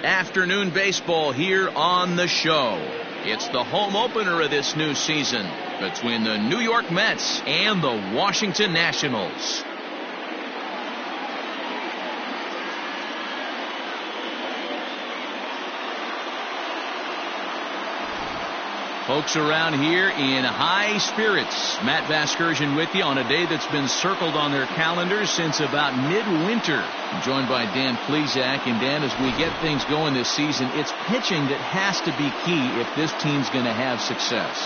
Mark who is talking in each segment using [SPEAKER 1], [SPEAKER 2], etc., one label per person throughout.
[SPEAKER 1] Afternoon baseball here on the show. It's the home opener of this new season between the New York Mets and the Washington Nationals. Folks around here in high spirits. Matt Vasgersian with you on a day that's been circled on their calendars since about midwinter. I'm joined by Dan Plesac. And Dan, as we get things going this season, it's pitching that has to be key if this team's going to have success.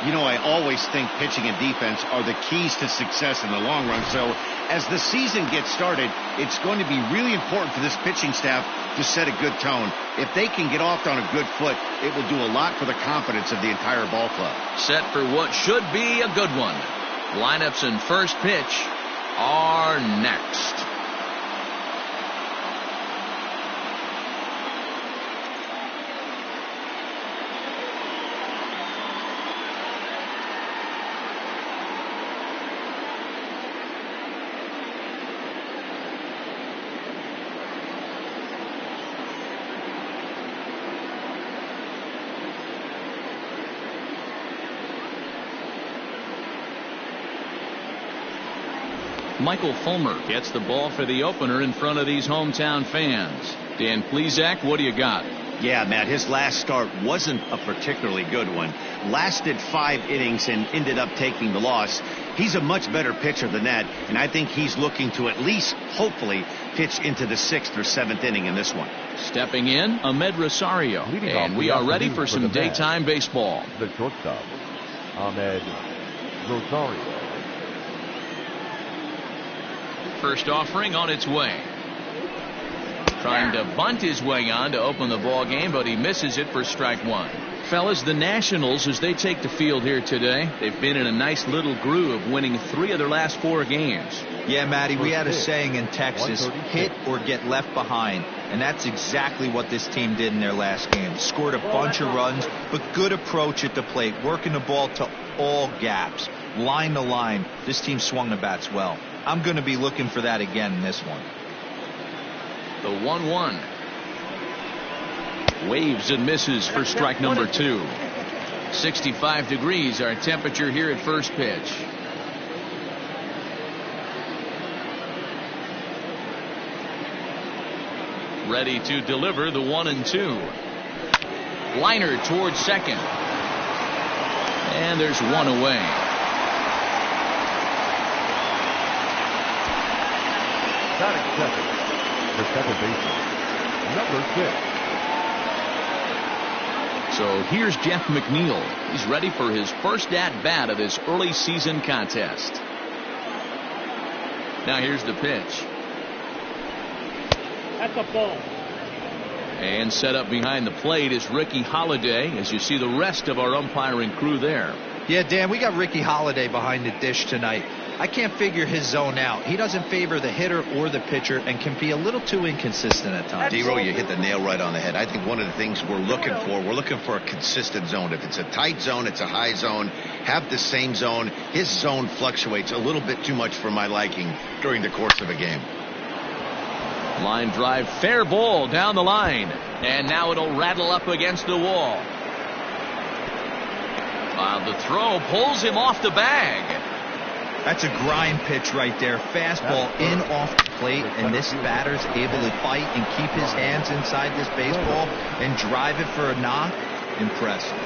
[SPEAKER 2] You know, I always think pitching and defense are the keys to success in the long run. So as the season gets started, it's going to be really important for this pitching staff to set a good tone. If they can get off on a good foot, it will do a lot for the confidence of the entire ball club.
[SPEAKER 1] Set for what should be a good one. Lineups and first pitch are next. Michael Fulmer gets the ball for the opener in front of these hometown fans. Dan Plesac, what do you got?
[SPEAKER 2] Yeah, Matt, his last start wasn't a particularly good one. Lasted 5 innings and ended up taking the loss. He's a much better pitcher than that, and I think he's looking to at least, hopefully, pitch into the 6th or 7th inning in this one.
[SPEAKER 1] Stepping in, Ahmed Rosario. And we are ready for some daytime baseball.
[SPEAKER 3] The shortstop, Ahmed Rosario.
[SPEAKER 1] First offering on its way. Trying to bunt his way on to open the ball game, but he misses it for strike one. Fellas, the Nationals, as they take the field here today, they've been in a nice little groove, winning 3 of their last 4 games.
[SPEAKER 4] Yeah, Matty, we had a saying in Texas, hit or get left behind. And that's exactly what this team did in their last game. Scored a bunch of runs, but good approach at the plate, working the ball to all gaps. Line to line, this team swung the bats well. I'm going to be looking for that again in this one.
[SPEAKER 1] The 1-1. Waves and misses for strike number 2. 65 degrees our temperature here at first pitch. Ready to deliver the 1-2. Liner towards second. And there's one away.
[SPEAKER 3] Batting second, the second baseman, number 6.
[SPEAKER 1] So here's Jeff McNeil. He's ready for his first at-bat of this early season contest. Now here's the pitch.
[SPEAKER 5] That's a ball.
[SPEAKER 1] And set up behind the plate is Ricky Holiday, as you see the rest of our umpiring crew there.
[SPEAKER 4] Yeah, Dan, we got Ricky Holiday behind the dish tonight. I can't figure his zone out. He doesn't favor the hitter or the pitcher and can be a little too inconsistent at times.
[SPEAKER 2] D-Row, you hit the nail right on the head. I think one of the things we're looking for a consistent zone. If it's a tight zone, it's a high zone. Have the same zone. His zone fluctuates a little bit too much for my liking during the course of a game.
[SPEAKER 1] Line drive, fair ball down the line. And now it'll rattle up against the wall. While the throw pulls him off the bag.
[SPEAKER 4] That's a grind pitch right there. Fastball in off the plate, and this batter's able to fight and keep his hands inside this baseball and drive it for a knock. Impressive.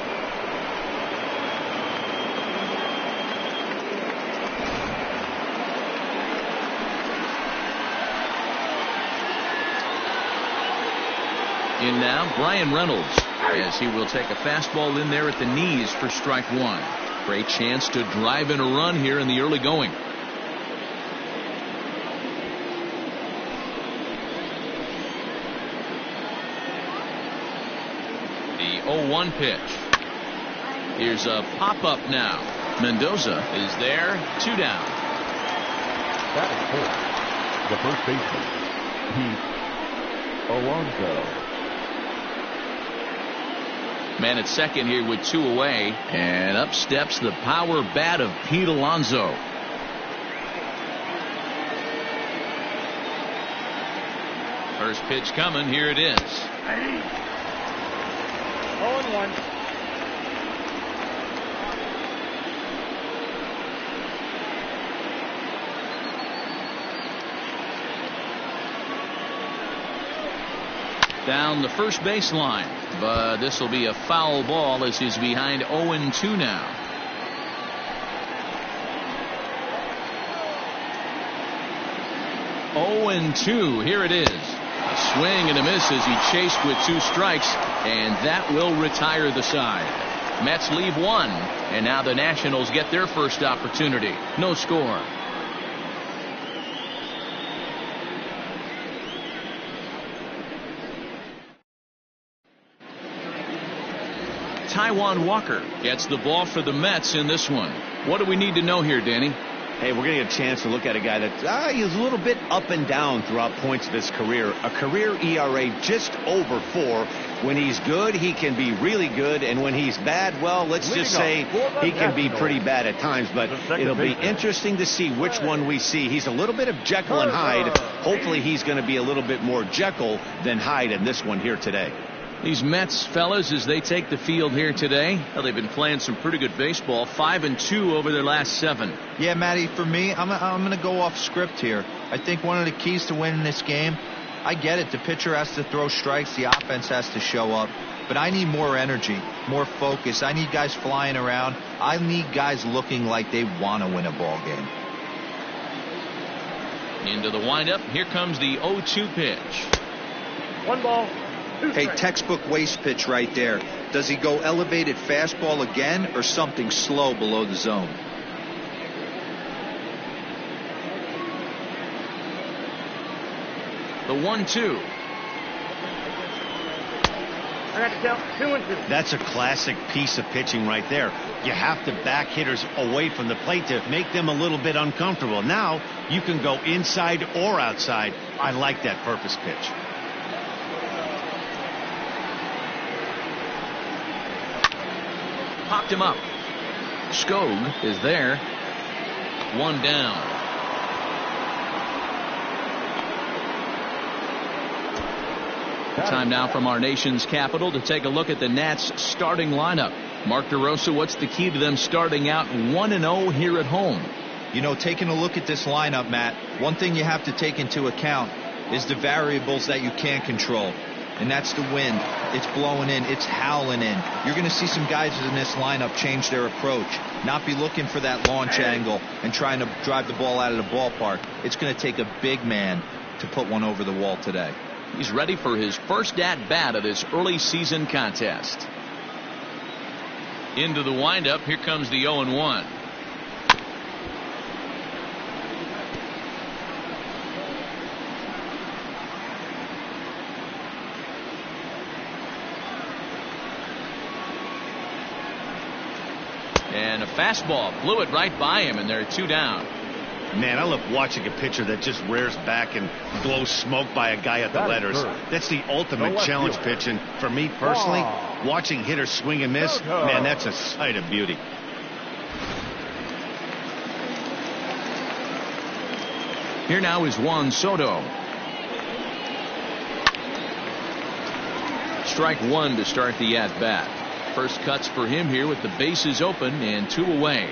[SPEAKER 1] In now, Brian Reynolds, as he will take a fastball in there at the knees for strike 1. Great chance to drive in a run here in the early going. The 0-1 pitch. Here's a pop-up now. Mendoza is there, 2 down.
[SPEAKER 3] Batting fourth, the first baseman, Pete Alonso.
[SPEAKER 1] Man at second here with 2 away, and up steps the power bat of Pete Alonso. First pitch coming. Here it is.
[SPEAKER 5] 0-1.
[SPEAKER 1] Down the first baseline, but this will be a foul ball as he's behind 0-2 now. And 2. Here it is. A swing and a miss as he chased with 2 strikes, and that will retire the side. Mets leave 1, and now the Nationals get their first opportunity. No score. Taijuan Walker gets the ball for the Mets in this one. What do we need to know here, Danny?
[SPEAKER 2] Hey, we're going to get a chance to look at a guy that he's a little bit up and down throughout points of his career. A career ERA just over 4. When he's good, he can be really good. And when he's bad, well, let's just say he can be pretty bad at times. But it'll be interesting to see which one we see. He's a little bit of Jekyll and Hyde. Hopefully he's going to be a little bit more Jekyll than Hyde in this one here today.
[SPEAKER 1] These Mets fellas, as they take the field here today, well, they've been playing some pretty good baseball. 5-2 over their last 7.
[SPEAKER 4] Yeah, Matty, for me, I'm going to go off script here. I think one of the keys to winning this game, I get it. The pitcher has to throw strikes. The offense has to show up. But I need more energy, more focus. I need guys flying around. I need guys looking like they want to win a ball game.
[SPEAKER 1] Into the windup. Here comes the 0-2 pitch.
[SPEAKER 5] 1 ball.
[SPEAKER 4] Hey, textbook waste pitch right there. Does he go elevated fastball again or something slow below the zone?
[SPEAKER 1] The 1-2.
[SPEAKER 5] I got to count 2-2.
[SPEAKER 2] That's a classic piece of pitching right there. You have to back hitters away from the plate to make them a little bit uncomfortable. Now you can go inside or outside. I like that purpose pitch.
[SPEAKER 1] Popped him up. Skog is there. 1 down. Time now from our nation's capital to take a look at the Nats starting lineup. Mark DeRosa, what's the key to them starting out 1-0 here at home?
[SPEAKER 4] You know, taking a look at this lineup, Matt, one thing you have to take into account is the variables that you can't control. And that's the wind. It's blowing in. It's howling in. You're going to see some guys in this lineup change their approach. Not be looking for that launch angle and trying to drive the ball out of the ballpark. It's going to take a big man to put one over the wall today.
[SPEAKER 1] He's ready for his first at-bat of this early season contest. Into the windup. Here comes the 0-1. And a fastball blew it right by him, and there are 2 down.
[SPEAKER 2] Man, I love watching a pitcher that just rears back and blows smoke by a guy at the letters. That's the ultimate challenge pitch. And for me personally, watching hitters swing and miss, man, that's a sight of beauty.
[SPEAKER 1] Here now is Juan Soto. Strike 1 to start the at-bat. First cuts for him here with the bases open and 2 away.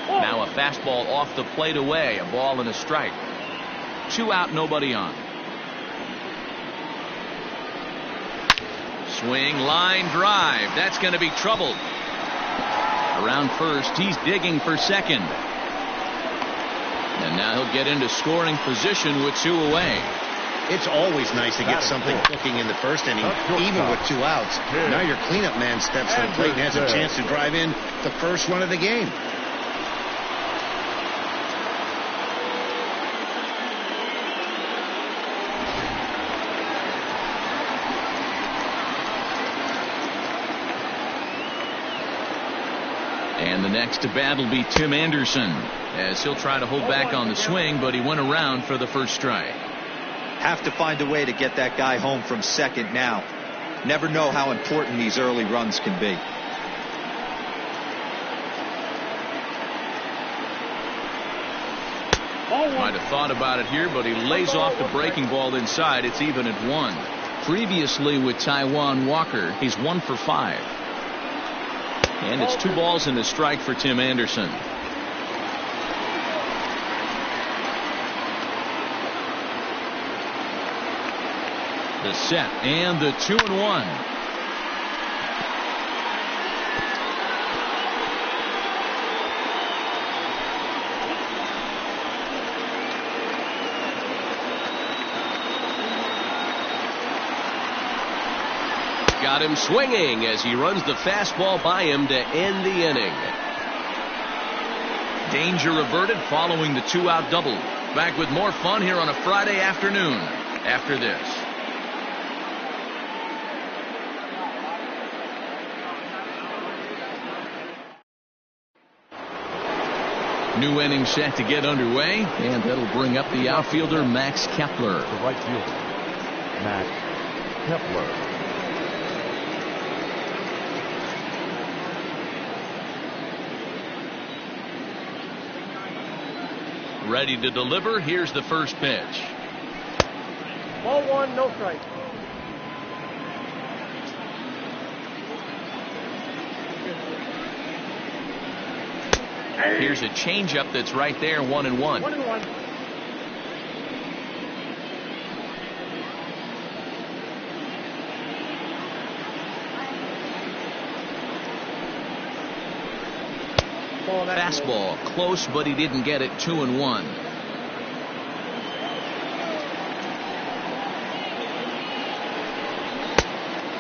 [SPEAKER 1] Now a fastball off the plate away. A ball and a strike. 2 out, nobody on. Swing, line drive. That's going to be troubled. Around first, he's digging for second. And now he'll get into scoring position with 2 away.
[SPEAKER 2] It's always nice to get something cooking in the first inning, even with 2 outs. Now your cleanup man steps to the plate and has a chance to drive in the first run of the game.
[SPEAKER 1] And the next to bat will be Tim Anderson, as he'll try to hold back on the swing, but he went around for the first strike.
[SPEAKER 4] Have to find a way to get that guy home from second now. Never know how important these early runs can be.
[SPEAKER 1] Might have thought about it here, but he lays off the breaking ball inside. It's even at 1. Previously with Taijuan Walker, he's 1 for 5. And it's 2 balls and a strike for Tim Anderson. The set and the 2-1. Got him swinging as he runs the fastball by him to end the inning. Danger averted following the 2-out double. Back with more fun here on a Friday afternoon after this. New inning set to get underway, and that'll bring up the outfielder Max Kepler.
[SPEAKER 3] The right fielder, Max Kepler.
[SPEAKER 1] Ready to deliver. Here's the first pitch.
[SPEAKER 5] Ball 1, no strike.
[SPEAKER 1] Here's a changeup that's right there, 1-1.
[SPEAKER 5] 1-1.
[SPEAKER 1] Fastball close, but he didn't get it. 2-1.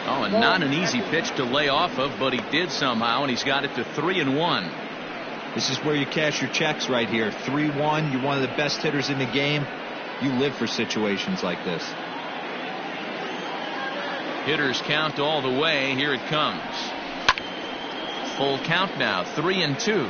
[SPEAKER 1] Oh, and not an easy pitch to lay off of, but he did somehow, and he's got it to 3-1.
[SPEAKER 4] This is where you cash your checks right here. 3-1. You're one of the best hitters in the game. You live for situations like this.
[SPEAKER 1] Hitters count all the way. Here it comes. Full count now. 3-2.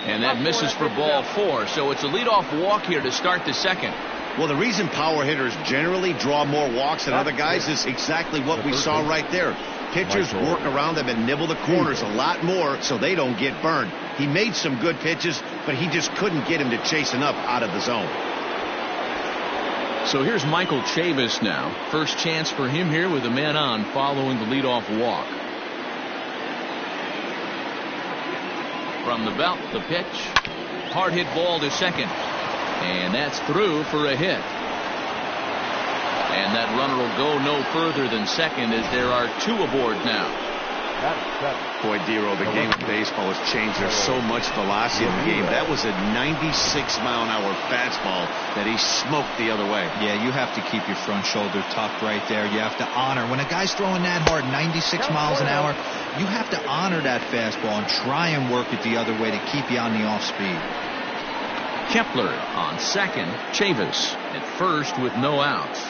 [SPEAKER 1] And that misses for ball 4. So it's a leadoff walk here to start the second.
[SPEAKER 2] Well, the reason power hitters generally draw more walks than other guys is exactly what we saw right there. Pitchers work around them and nibble the corners a lot more so they don't get burned. He made some good pitches, but he just couldn't get him to chase enough out of the zone.
[SPEAKER 1] So here's Michael Chavis now. First chance for him here with a man on following the leadoff walk. From the belt, the pitch. Hard hit ball to second. And that's through for a hit. And that runner will go no further than second as there are 2 aboard now.
[SPEAKER 2] Boy, Dero, the game of baseball has changed. There's so much velocity in the game. That was a 96-mile-an-hour fastball that he smoked the other way.
[SPEAKER 4] Yeah, you have to keep your front shoulder tucked right there. You have to honor. When a guy's throwing that hard, 96 miles an hour, you have to honor that fastball and try and work it the other way to keep you on the off speed.
[SPEAKER 1] Kepler on second. Chavis at first with no outs.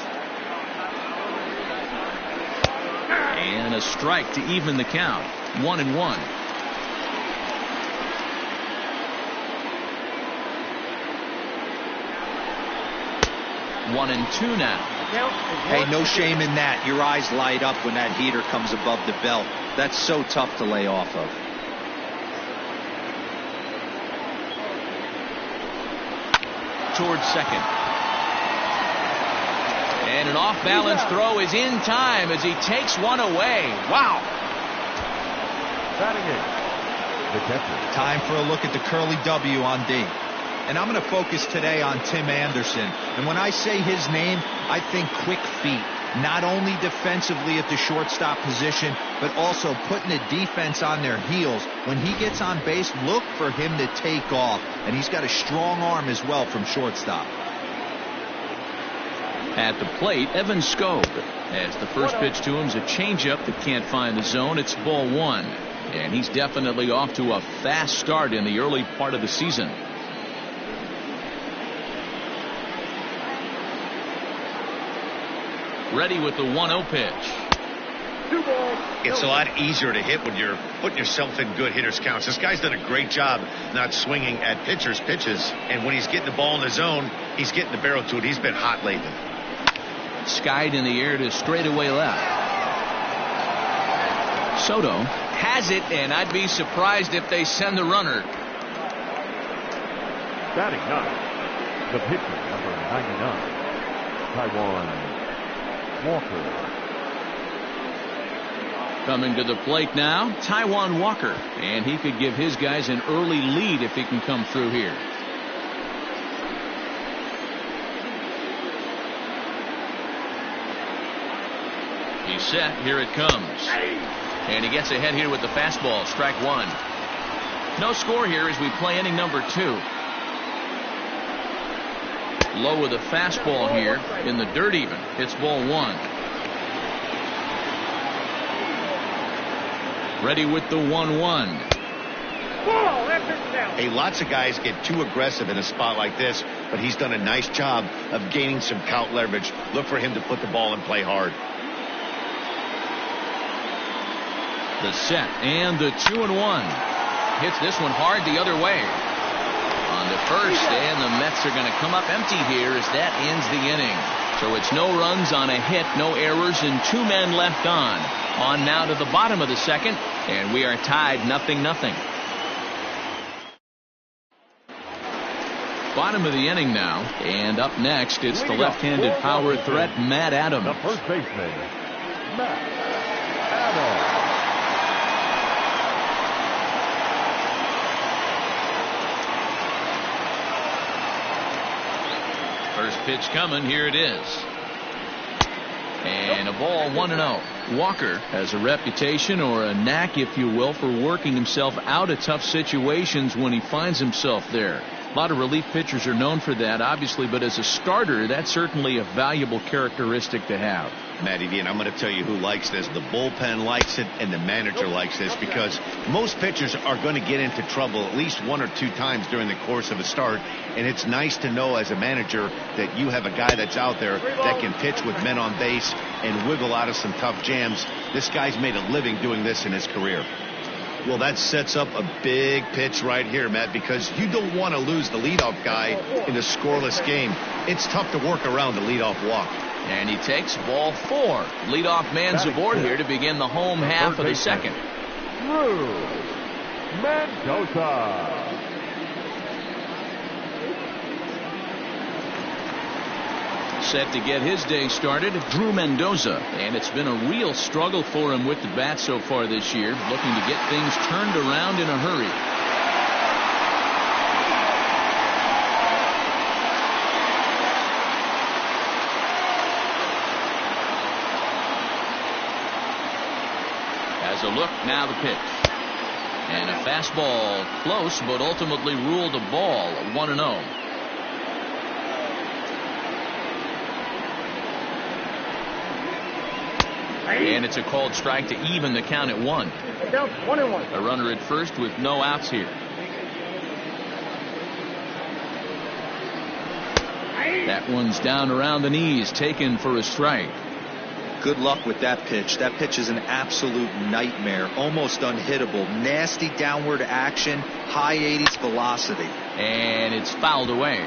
[SPEAKER 1] And a strike to even the count. 1-1. One and two now.
[SPEAKER 4] Hey, no shame in that. Your eyes light up when that heater comes above the belt. That's so tough to lay off of.
[SPEAKER 1] Towards second. And an off-balance throw is in time as he takes one away. Wow.
[SPEAKER 3] Batting it, the catcher.
[SPEAKER 4] Time for a look at the curly W on D. And I'm going to focus today on Tim Anderson. And when I say his name, I think quick feet. Not only defensively at the shortstop position, but also putting the defense on their heels. When he gets on base, look for him to take off. And he's got a strong arm as well from shortstop.
[SPEAKER 1] At the plate, Evan Scope. As the first pitch to him is a changeup that can't find the zone. It's ball 1. And he's definitely off to a fast start in the early part of the season. Ready with the 1-0 pitch.
[SPEAKER 2] It's a lot easier to hit when you're putting yourself in good hitters' counts. This guy's done a great job not swinging at pitchers' pitches. And when he's getting the ball in the zone, he's getting the barrel to it. He's been hot lately.
[SPEAKER 1] Skied in the air to straightaway left. Soto has it, and I'd be surprised if they send the runner.
[SPEAKER 3] Batting ninth, the pitcher, number 99, Taiwan Walker.
[SPEAKER 1] Coming to the plate now, Taiwan Walker, and he could give his guys an early lead if he can come through here. He's set. Here it comes. And he gets ahead here with the fastball. Strike one. No score here as we play inning number 2. Low with a fastball here in the dirt even. It's ball 1. Ready with the 1-1.
[SPEAKER 2] Hey, lots of guys get too aggressive in a spot like this, but he's done a nice job of gaining some count leverage. Look for him to put the ball and play hard.
[SPEAKER 1] The set and the 2-1. Hits this one hard the other way. On the first, and the Mets are going to come up empty here as that ends the inning. So it's no runs on a hit, no errors, and 2 men left on. On now to the bottom of the second, and we are tied 0-0. Bottom of the inning now, and up next it's the left-handed power threat Matt Adams.
[SPEAKER 3] The first baseman, Matt Adams.
[SPEAKER 1] First pitch coming, here it is. And a ball, 1-0. Walker has a reputation, or a knack if you will, for working himself out of tough situations when he finds himself there. A lot of relief pitchers are known for that, obviously, but as a starter, that's certainly a valuable characteristic to have.
[SPEAKER 2] Matty V, and I'm going to tell you who likes this. The bullpen likes it, and the manager likes this, because most pitchers are going to get into trouble at least 1 or 2 times during the course of a start, and it's nice to know as a manager that you have a guy that's out there that can pitch with men on base and wiggle out of some tough jams. This guy's made a living doing this in his career. Well, that sets up a big pitch right here, Matt, because you don't want to lose the leadoff guy in a scoreless game. It's tough to work around the leadoff walk.
[SPEAKER 1] And he takes ball 4. Leadoff man's aboard here to begin the home half of the second.
[SPEAKER 3] Drew Mendoza.
[SPEAKER 1] Set to get his day started, Drew Mendoza, and it's been a real struggle for him with the bat so far this year, looking to get things turned around in a hurry. As a look, now the pitch. And a fastball close, but ultimately ruled a ball, 1-0. And it's a called strike to even the count at 1.
[SPEAKER 5] Down 1-1.
[SPEAKER 1] A runner at first with no outs here. That one's down around the knees, taken for a strike.
[SPEAKER 4] Good luck with that pitch. That pitch is an absolute nightmare, almost unhittable. Nasty downward action, high 80s velocity.
[SPEAKER 1] And it's fouled away.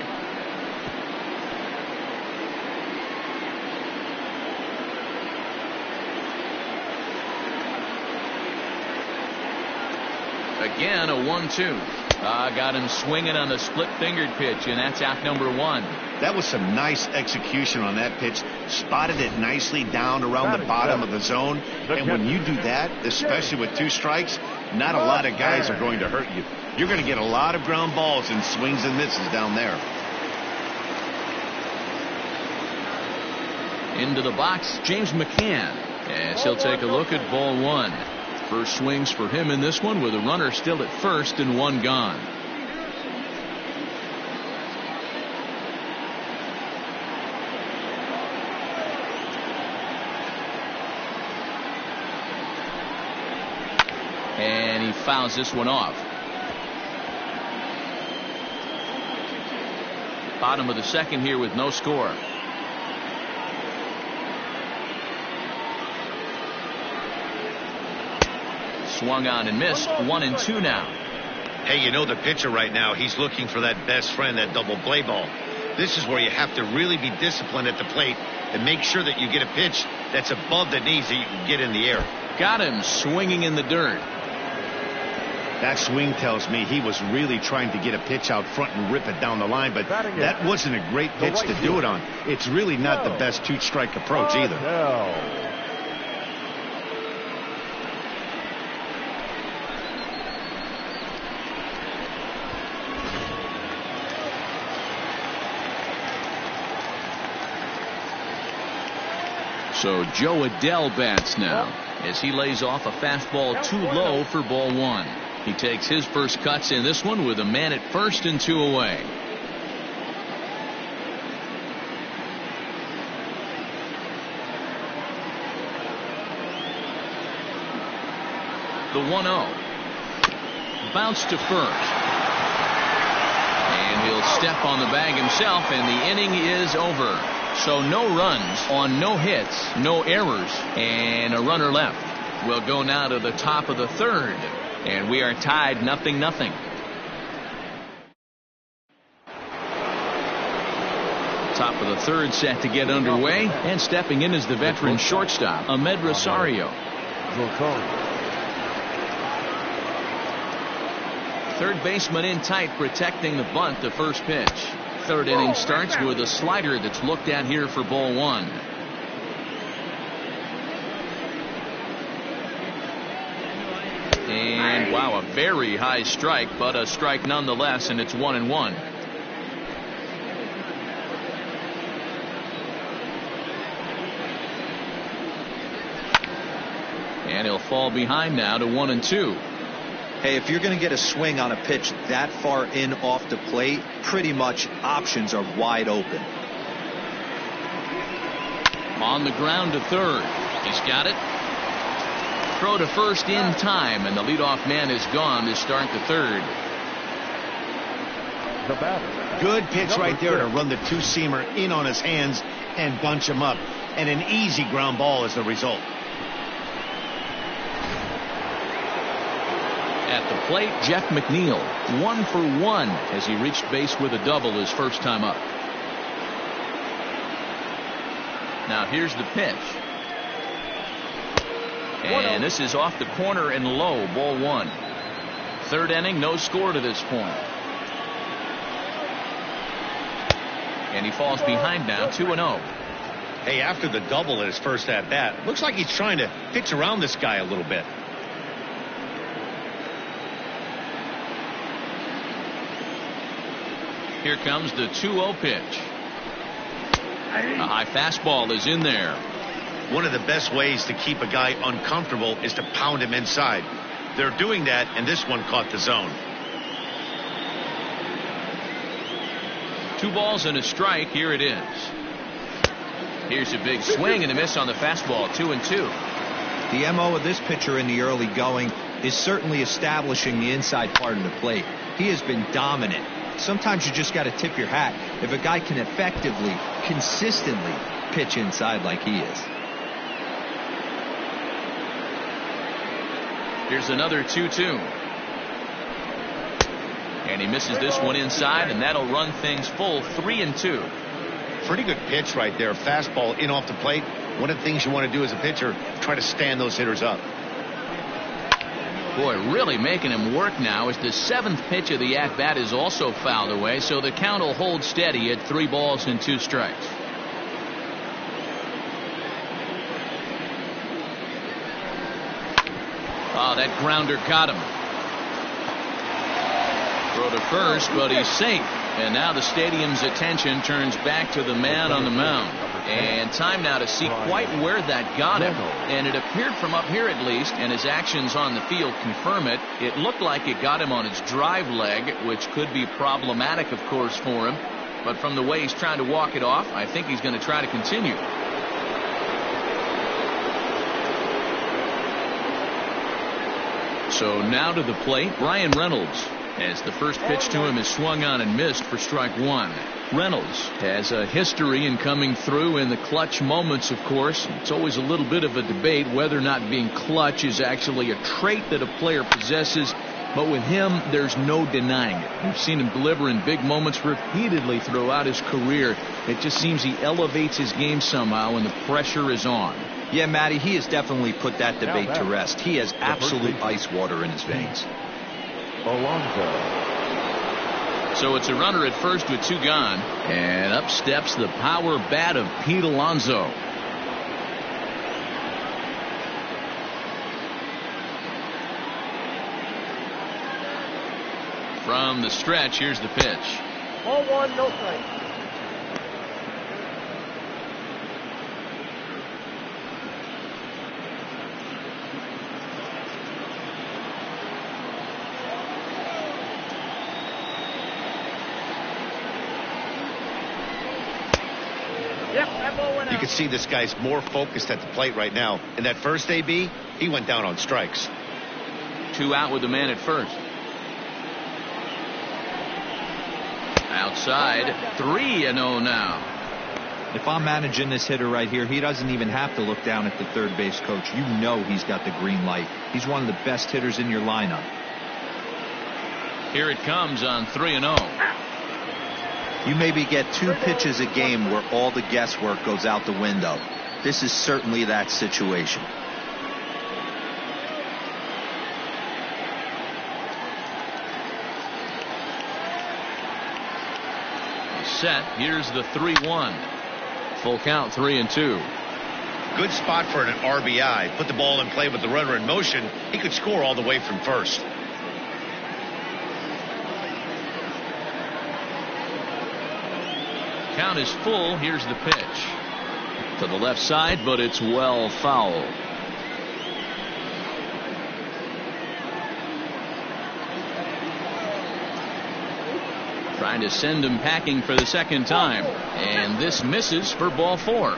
[SPEAKER 1] Again, a 1-2. Got him swinging on the split-fingered pitch, and that's out number 1.
[SPEAKER 2] That was some nice execution on that pitch. Spotted it nicely down around the bottom of the zone. And when you do that, especially with 2 strikes, not a lot of guys are going to hurt you. You're going to get a lot of ground balls and swings and misses down there.
[SPEAKER 1] Into the box, James McCann, as he'll take a look at ball 1. First swings for him in this one with a runner still at first and 1 gone. And he fouls this one off. Bottom of the second here with no score. Swung on and missed. 1-2 now.
[SPEAKER 2] Hey, you know the pitcher right now, he's looking for that best friend, that double play ball. This is where you have to really be disciplined at the plate and make sure that you get a pitch that's above the knees that you can get in the air.
[SPEAKER 1] Got him swinging in the dirt.
[SPEAKER 2] That swing tells me he was really trying to get a pitch out front and rip it down the line, but that wasn't a great pitch to do it on. It's really not the best two-strike approach either.
[SPEAKER 1] So Joe Adele bats now as he lays off a fastball too low for ball one. He takes his first cuts in this one with a man at first and 2 away. The 1-0. Bounce to first. And he'll step on the bag himself, and the inning is over. So no runs on no hits, no errors, and a runner left. We'll go now to the top of the third, and we are tied 0-0. Top of the third set to get underway, and stepping in is the veteran shortstop, Ahmed Rosario. Third baseman in tight, protecting the bunt, the first pitch. Third inning starts with a slider that's looked at here for ball one. And wow, a very high strike, but a strike nonetheless, and it's 1-1. And he'll fall behind now to 1-2.
[SPEAKER 4] Hey, if you're going to get a swing on a pitch that far in off the plate, pretty much options are wide open.
[SPEAKER 1] On the ground to third. He's got it. Throw to first in time, and the leadoff man is gone to start the third.
[SPEAKER 2] Good pitch right there to run the two-seamer in on his hands and bunch him up. And an easy ground ball is the result.
[SPEAKER 1] At the plate, Jeff McNeil, 1 for 1 as he reached base with a double his first time up. Now here's the pitch. And this is off the corner and low, ball one. Third inning, no score to this point. And he falls behind now, 2-0.
[SPEAKER 2] Hey, after the double at his first at-bat, looks like he's trying to pitch around this guy a little bit.
[SPEAKER 1] Here comes the 2-0 pitch. A high fastball is in there.
[SPEAKER 2] One of the best ways to keep a guy uncomfortable is to pound him inside. They're doing that, and this one caught the zone.
[SPEAKER 1] 2 balls and a strike. Here it is. Here's a big swing and a miss on the fastball. 2-2.
[SPEAKER 4] The MO of this pitcher in the early going is certainly establishing the inside part of the plate. He has been dominant. Sometimes you just got to tip your hat if a guy can effectively, consistently pitch inside like he is.
[SPEAKER 1] Here's another 2-2. And he misses this one inside, and that'll run things full 3-2.
[SPEAKER 2] Pretty good pitch right there. Fastball in off the plate. One of the things you want to do as a pitcher, try to stand those hitters up.
[SPEAKER 1] Boy, really making him work now as the 7th pitch of the at-bat is also fouled away, so the count will hold steady at 3 balls and 2 strikes. Oh, that grounder got him. Throw to first, but he's safe. And now the stadium's attention turns back to the man on the mound. And time now to see quite where that got him. And it appeared from up here at least, and his actions on the field confirm it. It looked like it got him on his drive leg, which could be problematic, of course, for him. But from the way he's trying to walk it off, I think he's going to try to continue. So now to the plate, Brian Reynolds, as the first pitch to him is swung on and missed for strike one. Reynolds has a history in coming through in the clutch moments, of course. It's always a little bit of a debate whether or not being clutch is actually a trait that a player possesses. But with him, there's no denying it. We've seen him deliver in big moments repeatedly throughout his career. It just seems he elevates his game somehow when the pressure is on.
[SPEAKER 4] Yeah, Matty, he has definitely put that debate to rest. He has absolute ice water in his veins.
[SPEAKER 3] Alonso.
[SPEAKER 1] So it's a runner at first with 2 gone. And up steps the power bat of Pete Alonso. From the stretch, here's the pitch.
[SPEAKER 5] Ball 1, no strike.
[SPEAKER 2] You can see this guy's more focused at the plate right now. In that first AB, he went down on strikes.
[SPEAKER 1] 2 out with the man at first. Outside, 3-0 now.
[SPEAKER 4] If I'm managing this hitter right here, he doesn't even have to look down at the third base coach. You know he's got the green light. He's one of the best hitters in your lineup.
[SPEAKER 1] Here it comes on 3-0.
[SPEAKER 4] You maybe get 2 pitches a game where all the guesswork goes out the window. This is certainly that situation.
[SPEAKER 1] Set. Here's the 3-1. Full count, 3-2.
[SPEAKER 2] Good spot for an RBI. Put the ball in play with the runner in motion. He could score all the way from first.
[SPEAKER 1] Count is full. Here's the pitch. To the left side, but it's well fouled. Trying to send him packing for the second time. And this misses for ball 4.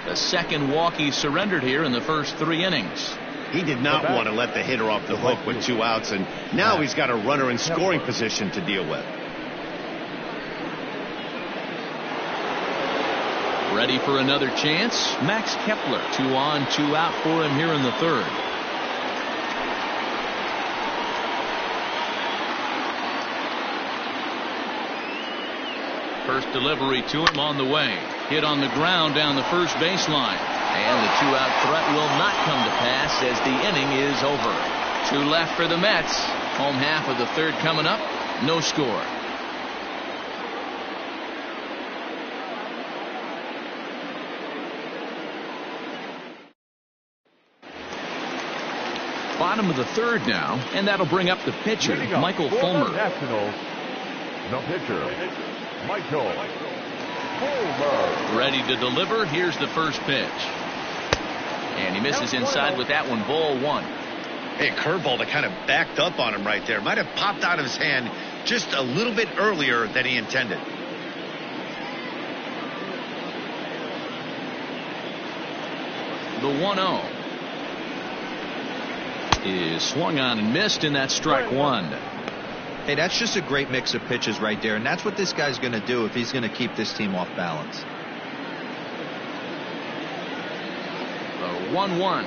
[SPEAKER 1] The second walk he surrendered here in the first 3 innings.
[SPEAKER 2] He did not want to let the hitter off the hook with 2 outs, and now he's got a runner in scoring position to deal with.
[SPEAKER 1] Ready for another chance. Max Kepler, 2 on, 2 out for him here in the 3rd. First delivery to him on the way. Hit on the ground down the first baseline. And the 2-out threat will not come to pass as the inning is over. 2 left for the Mets. Home half of the 3rd coming up. No score. Bottom of the 3rd now, and that'll bring up the pitcher, Michael Fulmer.
[SPEAKER 3] Nationals, the pitcher, Michael Fulmer.
[SPEAKER 1] Ready to deliver. Here's the first pitch. And he misses inside with that one. Ball 1.
[SPEAKER 2] Hey, a curveball that kind of backed up on him right there. Might have popped out of his hand just a little bit earlier than he intended.
[SPEAKER 1] The 1-0 is swung on and missed, and that's strike 1.
[SPEAKER 4] Hey, that's just a great mix of pitches right there, and that's what this guy's going to do if he's going to keep this team off balance.
[SPEAKER 1] The 1-1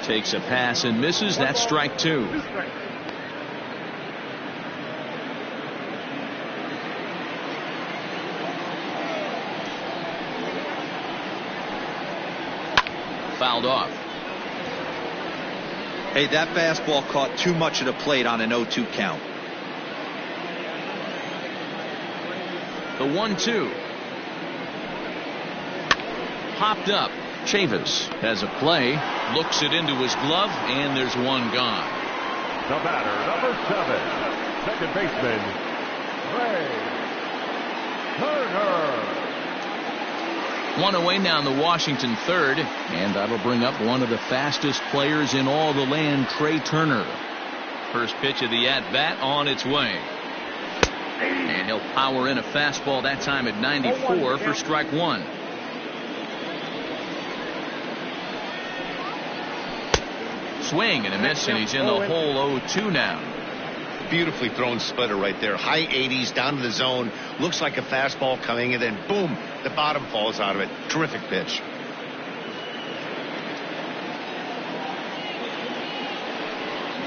[SPEAKER 1] takes a pass and misses. That's strike 2. Fouled off.
[SPEAKER 4] Hey, that fastball caught too much of the plate on an 0-2 count.
[SPEAKER 1] The 1-2. Popped up. Chavis has a play. Looks it into his glove, and there's 1 gone.
[SPEAKER 3] The batter, number 7, second baseman, Ray Turner.
[SPEAKER 1] 1 away now in the Washington 3rd, and that'll bring up one of the fastest players in all the land, Trey Turner. First pitch of the at-bat on its way. And he'll power in a fastball that time at 94 for strike 1. Swing and a miss, and he's in the hole 0-2 now.
[SPEAKER 2] Beautifully thrown splitter right there. High 80s down to the zone. Looks like a fastball coming, and then boom, the bottom falls out of it. Terrific pitch.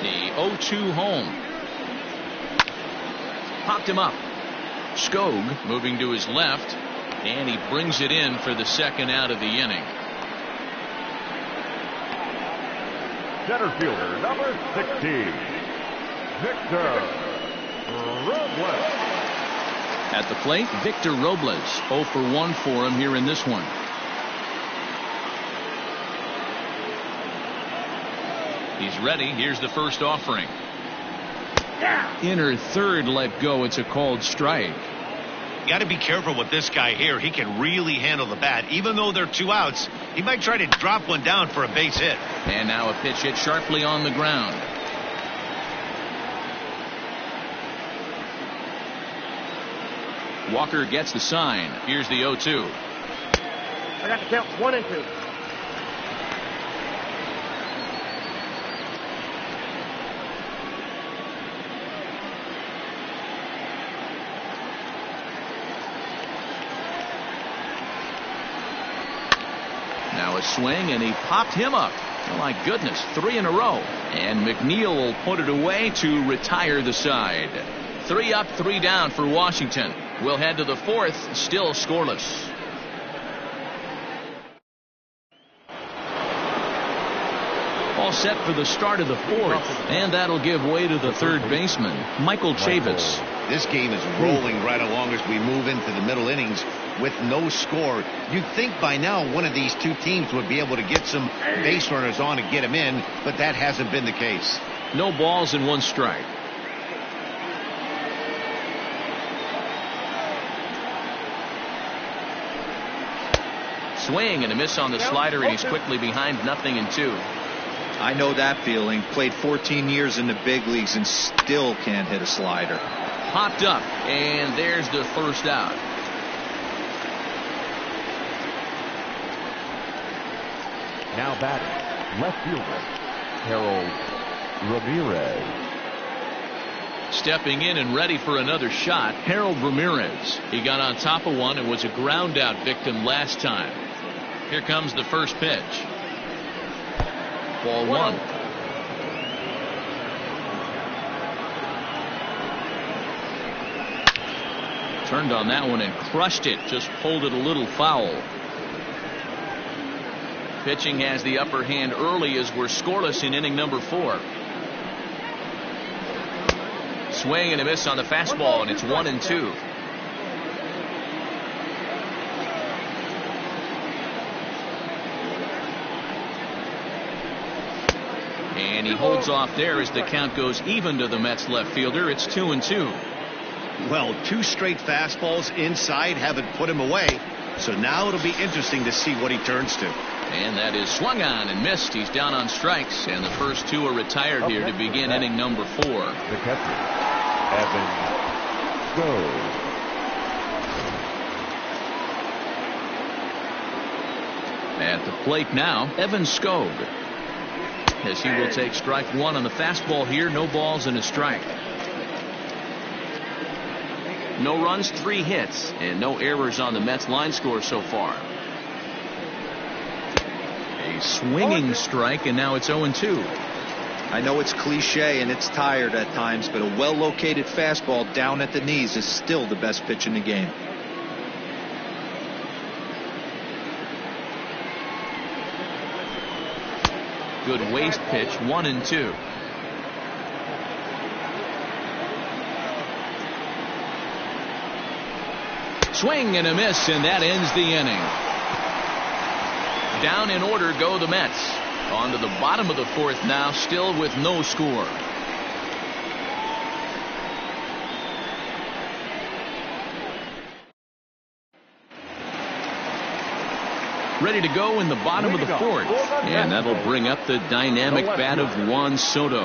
[SPEAKER 1] The 0-2 home. Popped him up. Skog moving to his left, and he brings it in for the second out of the inning.
[SPEAKER 3] center fielder, number 60, Victor Robles.
[SPEAKER 1] At the plate, Victor Robles. 0 for 1 for him here in this one. He's ready. Here's the first offering. Inner third let go. It's a called strike.
[SPEAKER 2] You got to be careful with this guy here. He can really handle the bat. Even though they're 2 outs, he might try to drop one down for a base hit.
[SPEAKER 1] And now a pitch hit sharply on the ground. Walker gets the sign. Here's the 0-2.
[SPEAKER 5] I got the count 1 and 2.
[SPEAKER 1] Now a swing, and he popped him up. Oh my goodness, 3 in a row. And McNeil will put it away to retire the side. 3 up, 3 down for Washington. We'll head to the 4th, still scoreless. All set for the start of the 4th, and that'll give way to the third baseman, Michael Chavis.
[SPEAKER 2] This game is rolling right along as we move into the middle innings with no score. You'd think by now one of these 2 teams would be able to get some base runners on and get them in, but that hasn't been the case.
[SPEAKER 1] No balls and 1 strike. Swing and a miss on the slider, and he's quickly behind 0-2.
[SPEAKER 4] I know that feeling. Played 14 years in the big leagues and still can't hit a slider.
[SPEAKER 1] Popped up, and there's the first out.
[SPEAKER 3] Now batting, left fielder, Harold Ramirez.
[SPEAKER 1] Stepping in and ready for another shot, Harold Ramirez. He got on top of one and was a ground out victim last time. Here comes the first pitch. Ball 1. Turned on that one and crushed it. Just pulled it a little foul. Pitching has the upper hand early as we're scoreless in inning number 4. Swing and a miss on the fastball, and it's 1-2. And he holds off there as the count goes even to the Mets left fielder. It's 2-2.
[SPEAKER 2] Well, 2 straight fastballs inside haven't put him away. So now it'll be interesting to see what he turns to.
[SPEAKER 1] And that is swung on and missed. He's down on strikes, and the first 2 are retired here to begin inning number 4.
[SPEAKER 3] The catcher, Evan Skog.
[SPEAKER 1] At the plate now, Evan Skog, as he will take strike 1 on the fastball here. No balls and a strike. No runs, 3 hits, and no errors on the Mets line score so far. A swinging strike, and now it's 0-2.
[SPEAKER 4] I know it's cliche and it's tired at times, but a well-located fastball down at the knees is still the best pitch in the game.
[SPEAKER 1] Good waist pitch, 1-2. Swing and a miss, and that ends the inning. Down in order go the Mets. On to the bottom of the 4th now, still with no score. Ready to go in the bottom of the 4th. And that'll bring up the dynamic bat of Juan Soto.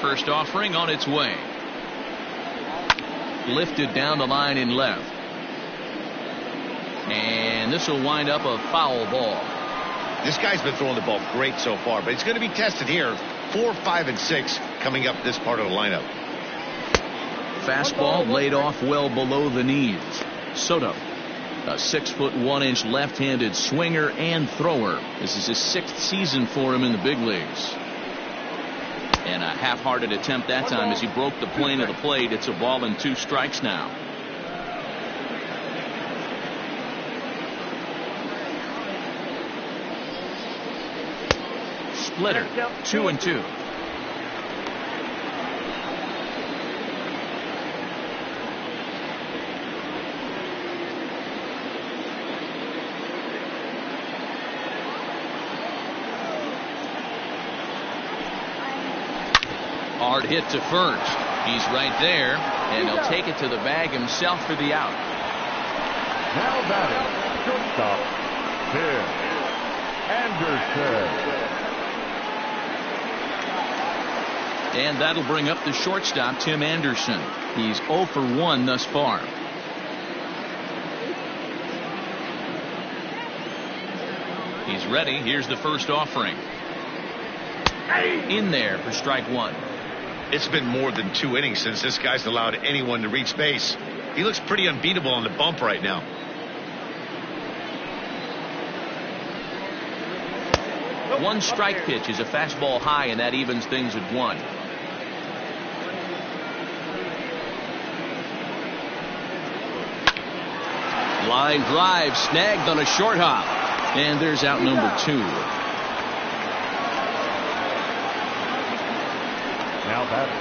[SPEAKER 1] First offering on its way. Lifted down the line in left. And this will wind up a foul ball.
[SPEAKER 2] This guy's been throwing the ball great so far, but he's going to be tested here. 4, 5, and 6 coming up this part of the lineup.
[SPEAKER 1] Fastball laid off well below the knees. Soto, a 6'1" left-handed swinger and thrower. This is his 6th season for him in the big leagues. And a half-hearted attempt that time as he broke the plane of the plate. It's a ball and 2 strikes now. splitter. 2-2. Hard hit to first. He's right there, and he'll take it to the bag himself for the out.
[SPEAKER 3] Now batting, shortstop, Tim Anderson.
[SPEAKER 1] And that'll bring up the shortstop, Tim Anderson. He's 0 for 1 thus far. He's ready. Here's the first offering. In there for strike one.
[SPEAKER 2] It's been more than 2 innings since this guy's allowed anyone to reach base. He looks pretty unbeatable on the bump right now.
[SPEAKER 1] One strike pitch is a fastball high, and that evens things at 1. Line drive snagged on a short hop, and there's out number 2.
[SPEAKER 3] Now batting,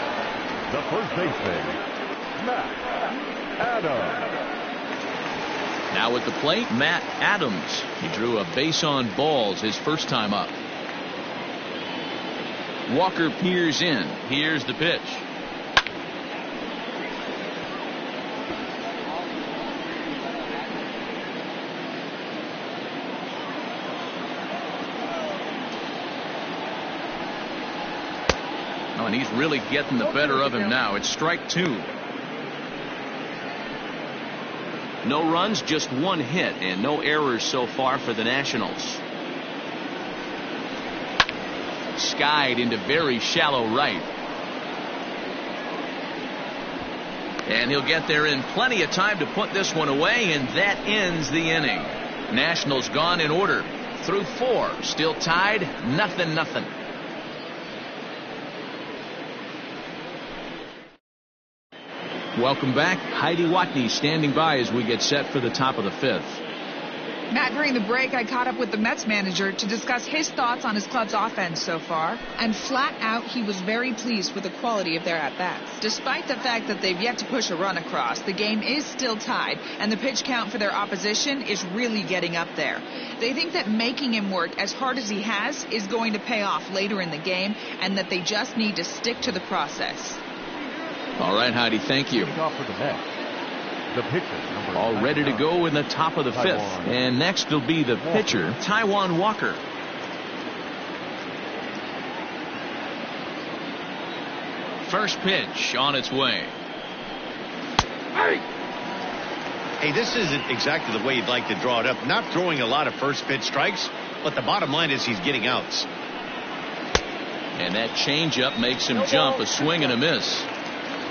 [SPEAKER 3] the first baseman, Matt Adams.
[SPEAKER 1] Now at the plate, Matt Adams. He drew a base on balls his first time up. Walker peers in. Here's the pitch. Oh, and he's really getting the better of him now. It's strike 2. No runs, just 1 hit, and no errors so far for the Nationals. Skied into very shallow right. And he'll get there in plenty of time to put this one away, and that ends the inning. Nationals gone in order. Through 4. Still tied. 0-0. Welcome back. Heidi Watney standing by as we get set for the top of the 5th.
[SPEAKER 6] Matt, during the break, I caught up with the Mets manager to discuss his thoughts on his club's offense so far. And flat out, he was very pleased with the quality of their at-bats. Despite the fact that they've yet to push a run across, the game is still tied, and the pitch count for their opposition is really getting up there. They think that making him work as hard as he has is going to pay off later in the game, and that they just need to stick to the process.
[SPEAKER 1] All right, Heidi, thank you.
[SPEAKER 3] Off for the Mets, the pitcher,
[SPEAKER 1] all ready to go in the top of the 5th. And next will be the pitcher, Taijuan Walker. First pitch on its way.
[SPEAKER 2] Hey, this isn't exactly the way you'd like to draw it up. Not throwing a lot of first pitch strikes, but the bottom line is he's getting outs.
[SPEAKER 1] And that changeup makes him jump. A swing and a miss.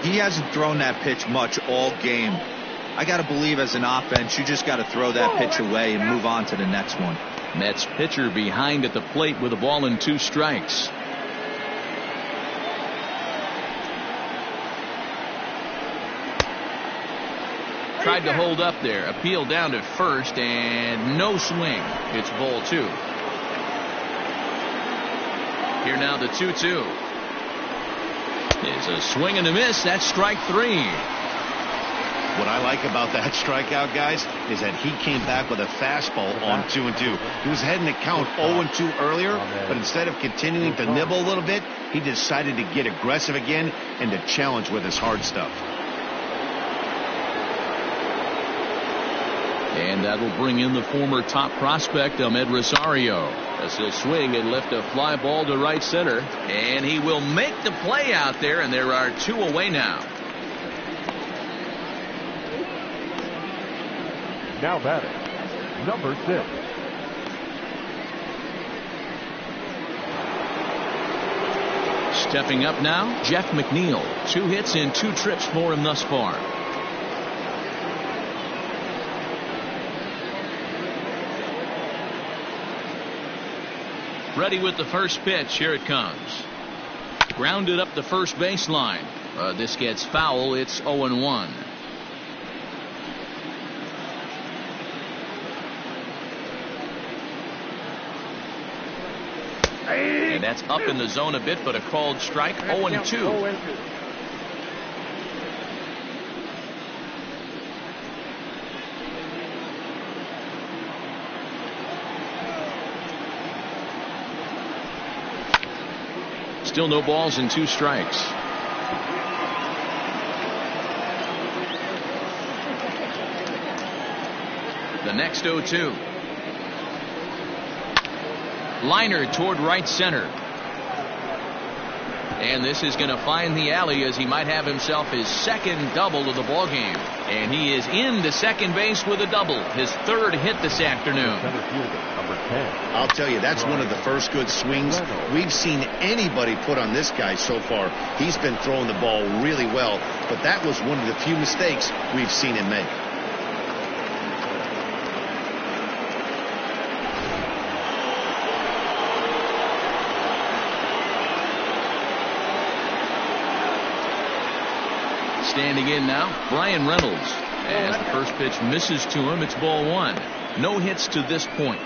[SPEAKER 4] He hasn't thrown that pitch much all game. I got to believe as an offense, you just got to throw that pitch away and move on to the next one.
[SPEAKER 1] Mets pitcher behind at the plate with a ball and 2 strikes. Tried to hold up there. Appeal down to first, and no swing. It's ball 2. Here now the 2-2. Is a swing and a miss. That's strike 3.
[SPEAKER 2] What I like about that strikeout, guys, is that he came back with a fastball on 2-2. He was heading to count 0-2 earlier, but instead of continuing to nibble a little bit, he decided to get aggressive again and to challenge with his hard stuff.
[SPEAKER 1] And that'll bring in the former top prospect, Ahmed Rosario, as he'll swing and lift a fly ball to right center. And he will make the play out there, and there are 2 away now.
[SPEAKER 3] Now batting, number 6.
[SPEAKER 1] Stepping up now, Jeff McNeil. 2 hits and 2 trips for him thus far. Ready with the first pitch. Here it comes. Grounded up the first baseline. This gets foul. It's 0-1. And that's up in the zone a bit, but a called strike. 0-2. Still no balls and 2 strikes. The next 0-2. Liner toward right center. And this is going to find the alley as he might have himself his second double of the ball game. And he is into second base with a double, his 3rd hit this afternoon.
[SPEAKER 2] I'll tell you, that's one of the first good swings we've seen anybody put on this guy so far. He's been throwing the ball really well, but that was one of the few mistakes we've seen him make.
[SPEAKER 1] Standing in now, Brian Reynolds. As the first pitch misses to him, it's ball 1. No hits to this point.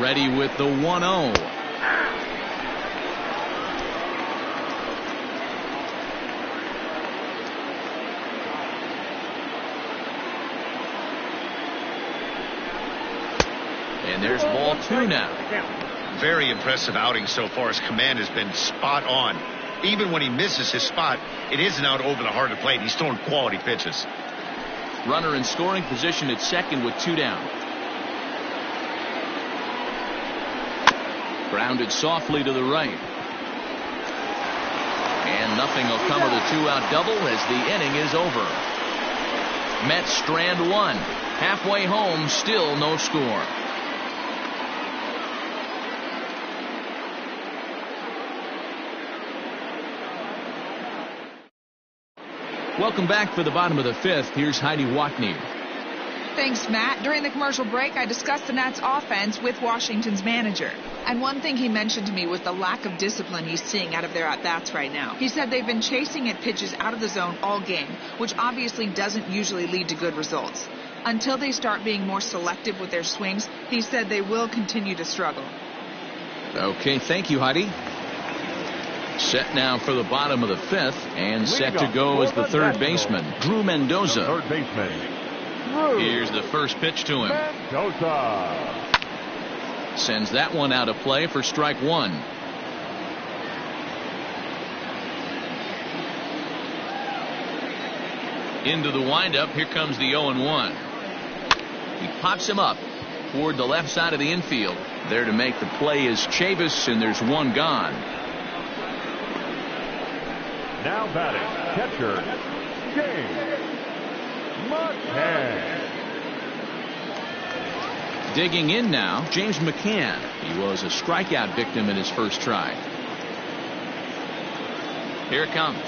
[SPEAKER 1] Ready with the 1-0. And there's ball 2 now.
[SPEAKER 2] Very impressive outing so far. His command has been spot on. Even when he misses his spot, it isn't out over the heart of the plate. He's throwing quality pitches.
[SPEAKER 1] Runner in scoring position at second with 2 down. Grounded softly to the right. And nothing will come of the 2-out double as the inning is over. Mets strand 1. Halfway home, still no score. Welcome back for the bottom of the 5th. Here's Heidi Watney.
[SPEAKER 6] Thanks, Matt. During the commercial break, I discussed the Nats offense with Washington's manager. And one thing he mentioned to me was the lack of discipline he's seeing out of their at-bats right now. He said they've been chasing at pitches out of the zone all game, which obviously doesn't usually lead to good results. Until they start being more selective with their swings, he said they will continue to struggle.
[SPEAKER 1] Okay, thank you, Heidi. Set now for the bottom of the 5th, and set to go is the 3rd baseman, Drew Mendoza.
[SPEAKER 3] Third baseman.
[SPEAKER 1] Here's the first pitch to him.
[SPEAKER 3] Mendoza.
[SPEAKER 1] Sends that one out of play for strike 1. Into the windup. Here comes the 0-1. He pops him up toward the left side of the infield. There to make the play is Chavis, and there's 1 gone.
[SPEAKER 3] Now batting, catcher, James McCann.
[SPEAKER 1] Digging in now, James McCann. He was a strikeout victim in his first try. Here it comes.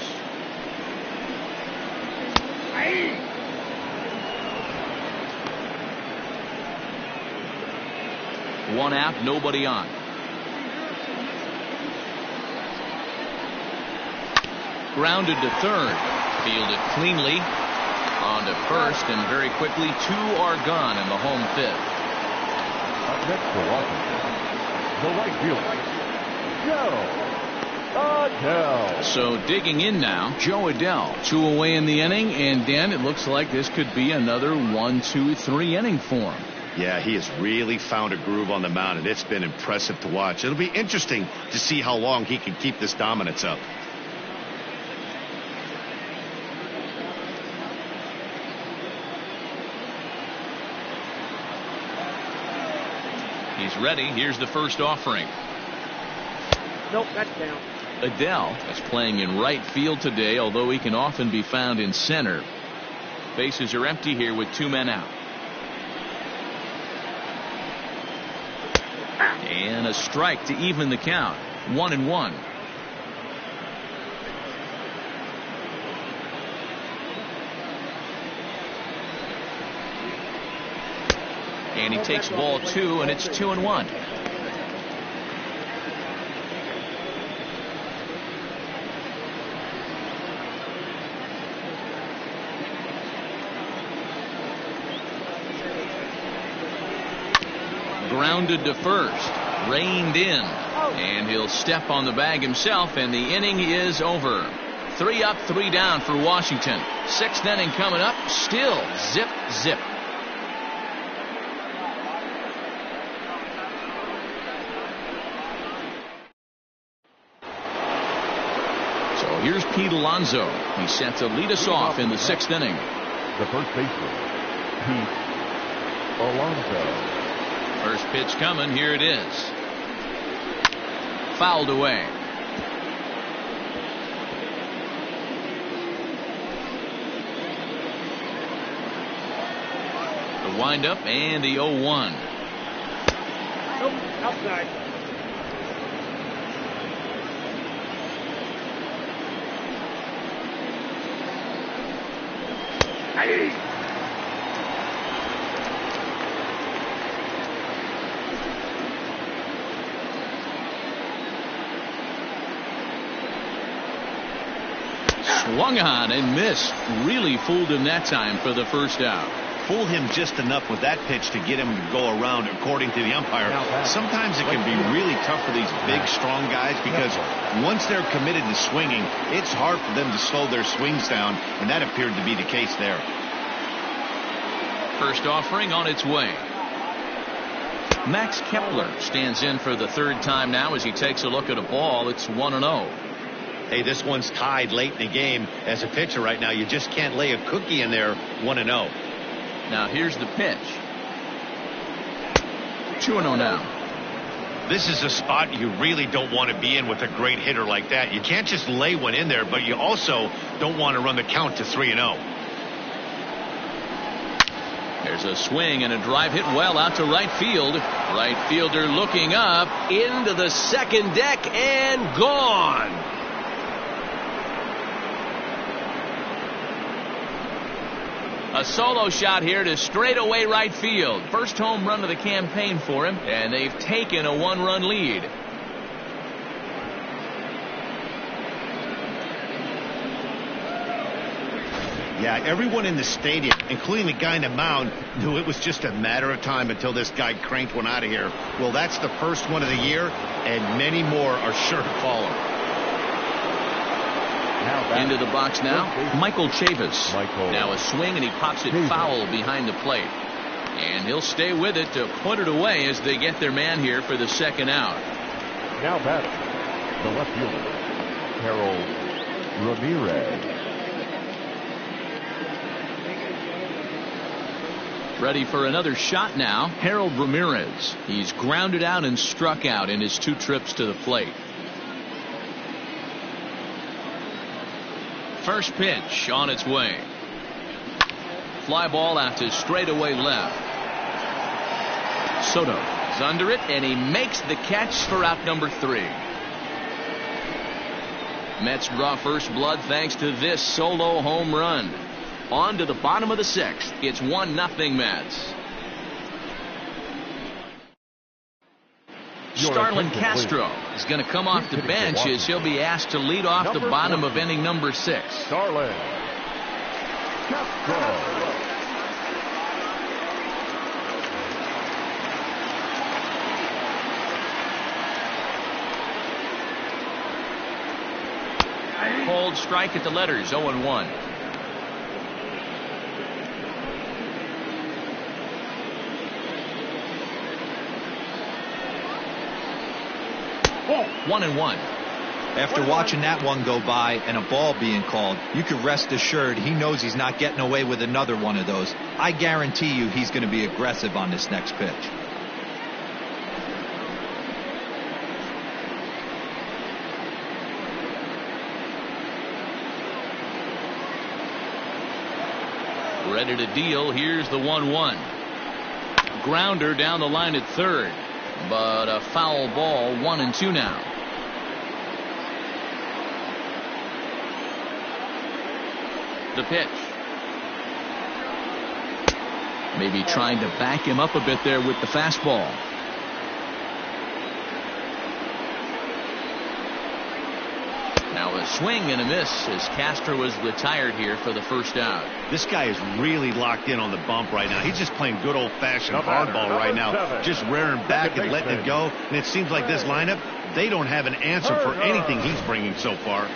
[SPEAKER 1] One out, nobody on. Grounded to third. Fielded cleanly. On to first, and very quickly 2 are gone in the home 5th.
[SPEAKER 3] Up next for Washington, the right fielder, Joe Adell.
[SPEAKER 1] So digging in now, Joe Adell. 2 away in the inning, and Dan, it looks like this could be another 1, 2, 3 inning for him.
[SPEAKER 2] Yeah, he has really found a groove on the mound, and it's been impressive to watch. It'll be interesting to see how long he can keep this dominance up.
[SPEAKER 1] He's ready. Here's the first offering.
[SPEAKER 5] Nope, that's down.
[SPEAKER 1] Adell is playing in right field today, although he can often be found in center. Bases are empty here with 2 men out. And a strike to even the count. 1-1. And he takes ball 2, and it's 2-1. grounded to first. Reined in. And he'll step on the bag himself, and the inning is over. 3 up, 3 down for Washington. 6th inning coming up. Still zip, zip. So here's Pete Alonso. He's set to lead us off in the 6th inning.
[SPEAKER 3] The first baseman, Pete Alonso.
[SPEAKER 1] First pitch coming. Here it is. Fouled away. The windup and the 0-1.
[SPEAKER 5] Nope, outside. Hey.
[SPEAKER 1] Swung on and missed. Really fooled him that time for the first out.
[SPEAKER 2] Fooled him just enough with that pitch to get him to go around, according to the umpire. Sometimes it can be really tough for these big, strong guys because once they're committed to swinging, it's hard for them to slow their swings down, and that appeared to be the case there.
[SPEAKER 1] First offering on its way. Max Kepler stands in for the 3rd time now as he takes a look at a ball. It's 1-0.
[SPEAKER 2] Hey, this one's tied late in the game. As a pitcher right now, you just can't lay a cookie in there. 1-0.
[SPEAKER 1] Now here's the pitch. 2-0 now.
[SPEAKER 2] This is a spot you really don't want to be in with a great hitter like that. You can't just lay one in there, but you also don't want to run the count to 3-0.
[SPEAKER 1] There's a swing and a drive hit well out to right field. Right fielder looking up into the second deck and gone. A solo shot here to straightaway right field. First home run of the campaign for him, and they've taken a 1-run lead.
[SPEAKER 2] Yeah, everyone in the stadium, including the guy in the mound, knew it was just a matter of time until this guy cranked one out of here. Well, that's the first one of the year, and many more are sure to follow.
[SPEAKER 1] Into the box now, Michael Chavis. Now a swing, and he pops it foul behind the plate. And he'll stay with it to put it away as they get their man here for the 2nd out.
[SPEAKER 3] Now batting, the left fielder, Harold Ramirez.
[SPEAKER 1] Ready for another shot now, Harold Ramirez. He's grounded out and struck out in his 2 trips to the plate. First pitch on its way. Fly ball out to straightaway left. Soto is under it, and he makes the catch for out number 3. Mets draw first blood thanks to this solo home run. On to the bottom of the 6th. It's 1-0 Mets. Starlin Castro is going to come off the bench as he'll be asked to lead off the bottom of inning number 6.
[SPEAKER 3] Starlin Castro.
[SPEAKER 1] Cold strike at the letters, 0-1. Oh, 1-1.
[SPEAKER 4] After watching that one go by and a ball being called, you can rest assured he knows he's not getting away with another one of those. I guarantee you he's going to be aggressive on this next pitch.
[SPEAKER 1] Ready to deal. Here's the 1-1. Grounder down the line at 3rd. But a foul ball, 1-2 now. The pitch. Maybe trying to back him up a bit there with the fastball. Now Now a swing and a miss as Castro was retired here for the first out.
[SPEAKER 2] This guy is really locked in on the bump right now. He's just playing good old-fashioned hardball right now, just rearing back and letting it go. And it seems like this lineup, they don't have an answer for anything he's bringing so far.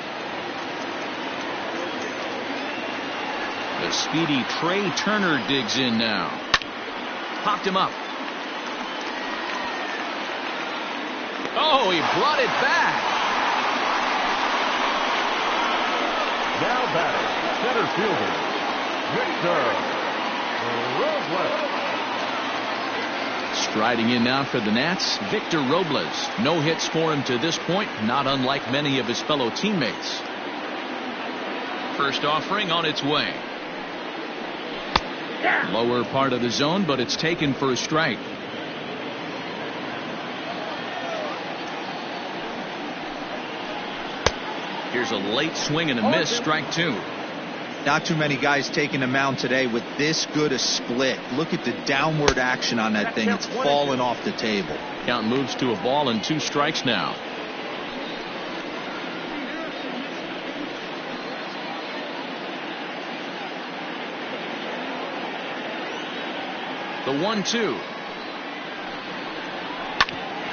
[SPEAKER 1] The speedy Trey Turner digs in now. Popped him up. Oh, he brought it back.
[SPEAKER 3] Now batting, center fielder, Victor Robles.
[SPEAKER 1] Striding in now for the Nats, Victor Robles. No hits for him to this point, not unlike many of his fellow teammates. First offering on its way. Lower part of the zone, but it's taken for a strike. Here's a late swing and a miss, strike two.
[SPEAKER 4] Not too many guys taking the mound today with this good a split. Look at the downward action on that thing. It's falling off the table.
[SPEAKER 1] Count moves to a ball and 2 strikes now. The 1-2.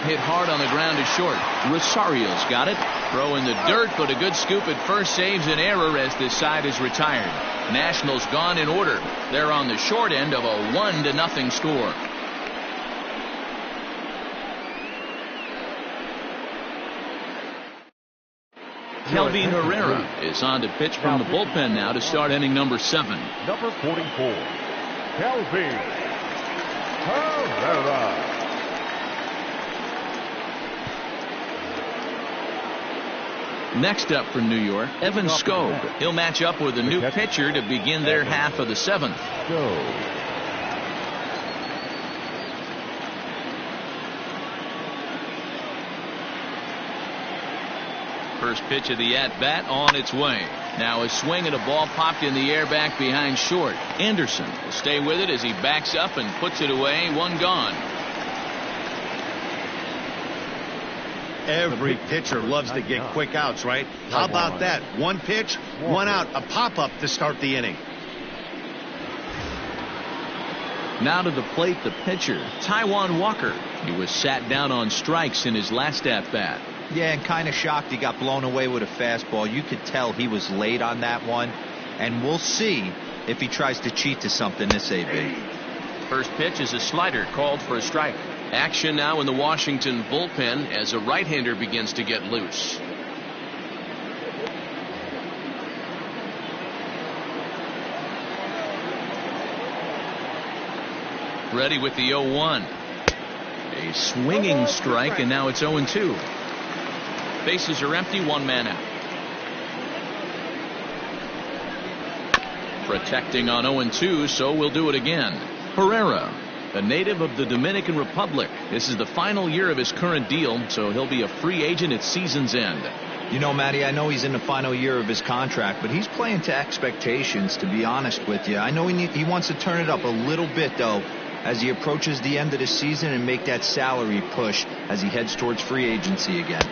[SPEAKER 1] Hit hard on the ground to short. Rosario's got it. Throw in the dirt, but a good scoop at first saves an error as this side is retired. Nationals gone in order. They're on the short end of a 1-0 score. Kelvin Herrera is on to pitch from the bullpen now to start inning number 7.
[SPEAKER 3] Number 44, Kelvin Herrera.
[SPEAKER 1] Next up for New York, Evan Skog. He'll match up with a new pitcher to begin their half of the 7th. First pitch of the at-bat on its way. Now a swing and a ball popped in the air back behind short. Anderson will stay with it as he backs up and puts it away. 1 gone.
[SPEAKER 2] Every pitcher loves to get quick outs, right? How about that? 1 pitch, 1 out, a pop-up to start the inning.
[SPEAKER 1] Now to the plate, the pitcher, Taijuan Walker. He was sat down on strikes in his last at-bat.
[SPEAKER 4] Yeah, and kind of shocked he got blown away with a fastball. You could tell he was late on that one. And we'll see if he tries to cheat to something this AB.
[SPEAKER 1] First pitch is a slider called for a strike. Action now in the Washington bullpen as a right-hander begins to get loose. Ready with the 0-1. A swinging strike, and now it's 0-2. Bases are empty, 1 man out. Protecting on 0-2, so we'll do it again. Herrera, a native of the Dominican Republic. This is the final year of his current deal, so he'll be a free agent at season's end.
[SPEAKER 4] You know, Matty, I know he's in the final year of his contract, but he's playing to expectations, to be honest with you. I know he wants to turn it up a little bit, though, as he approaches the end of the season and make that salary push as he heads towards free agency again.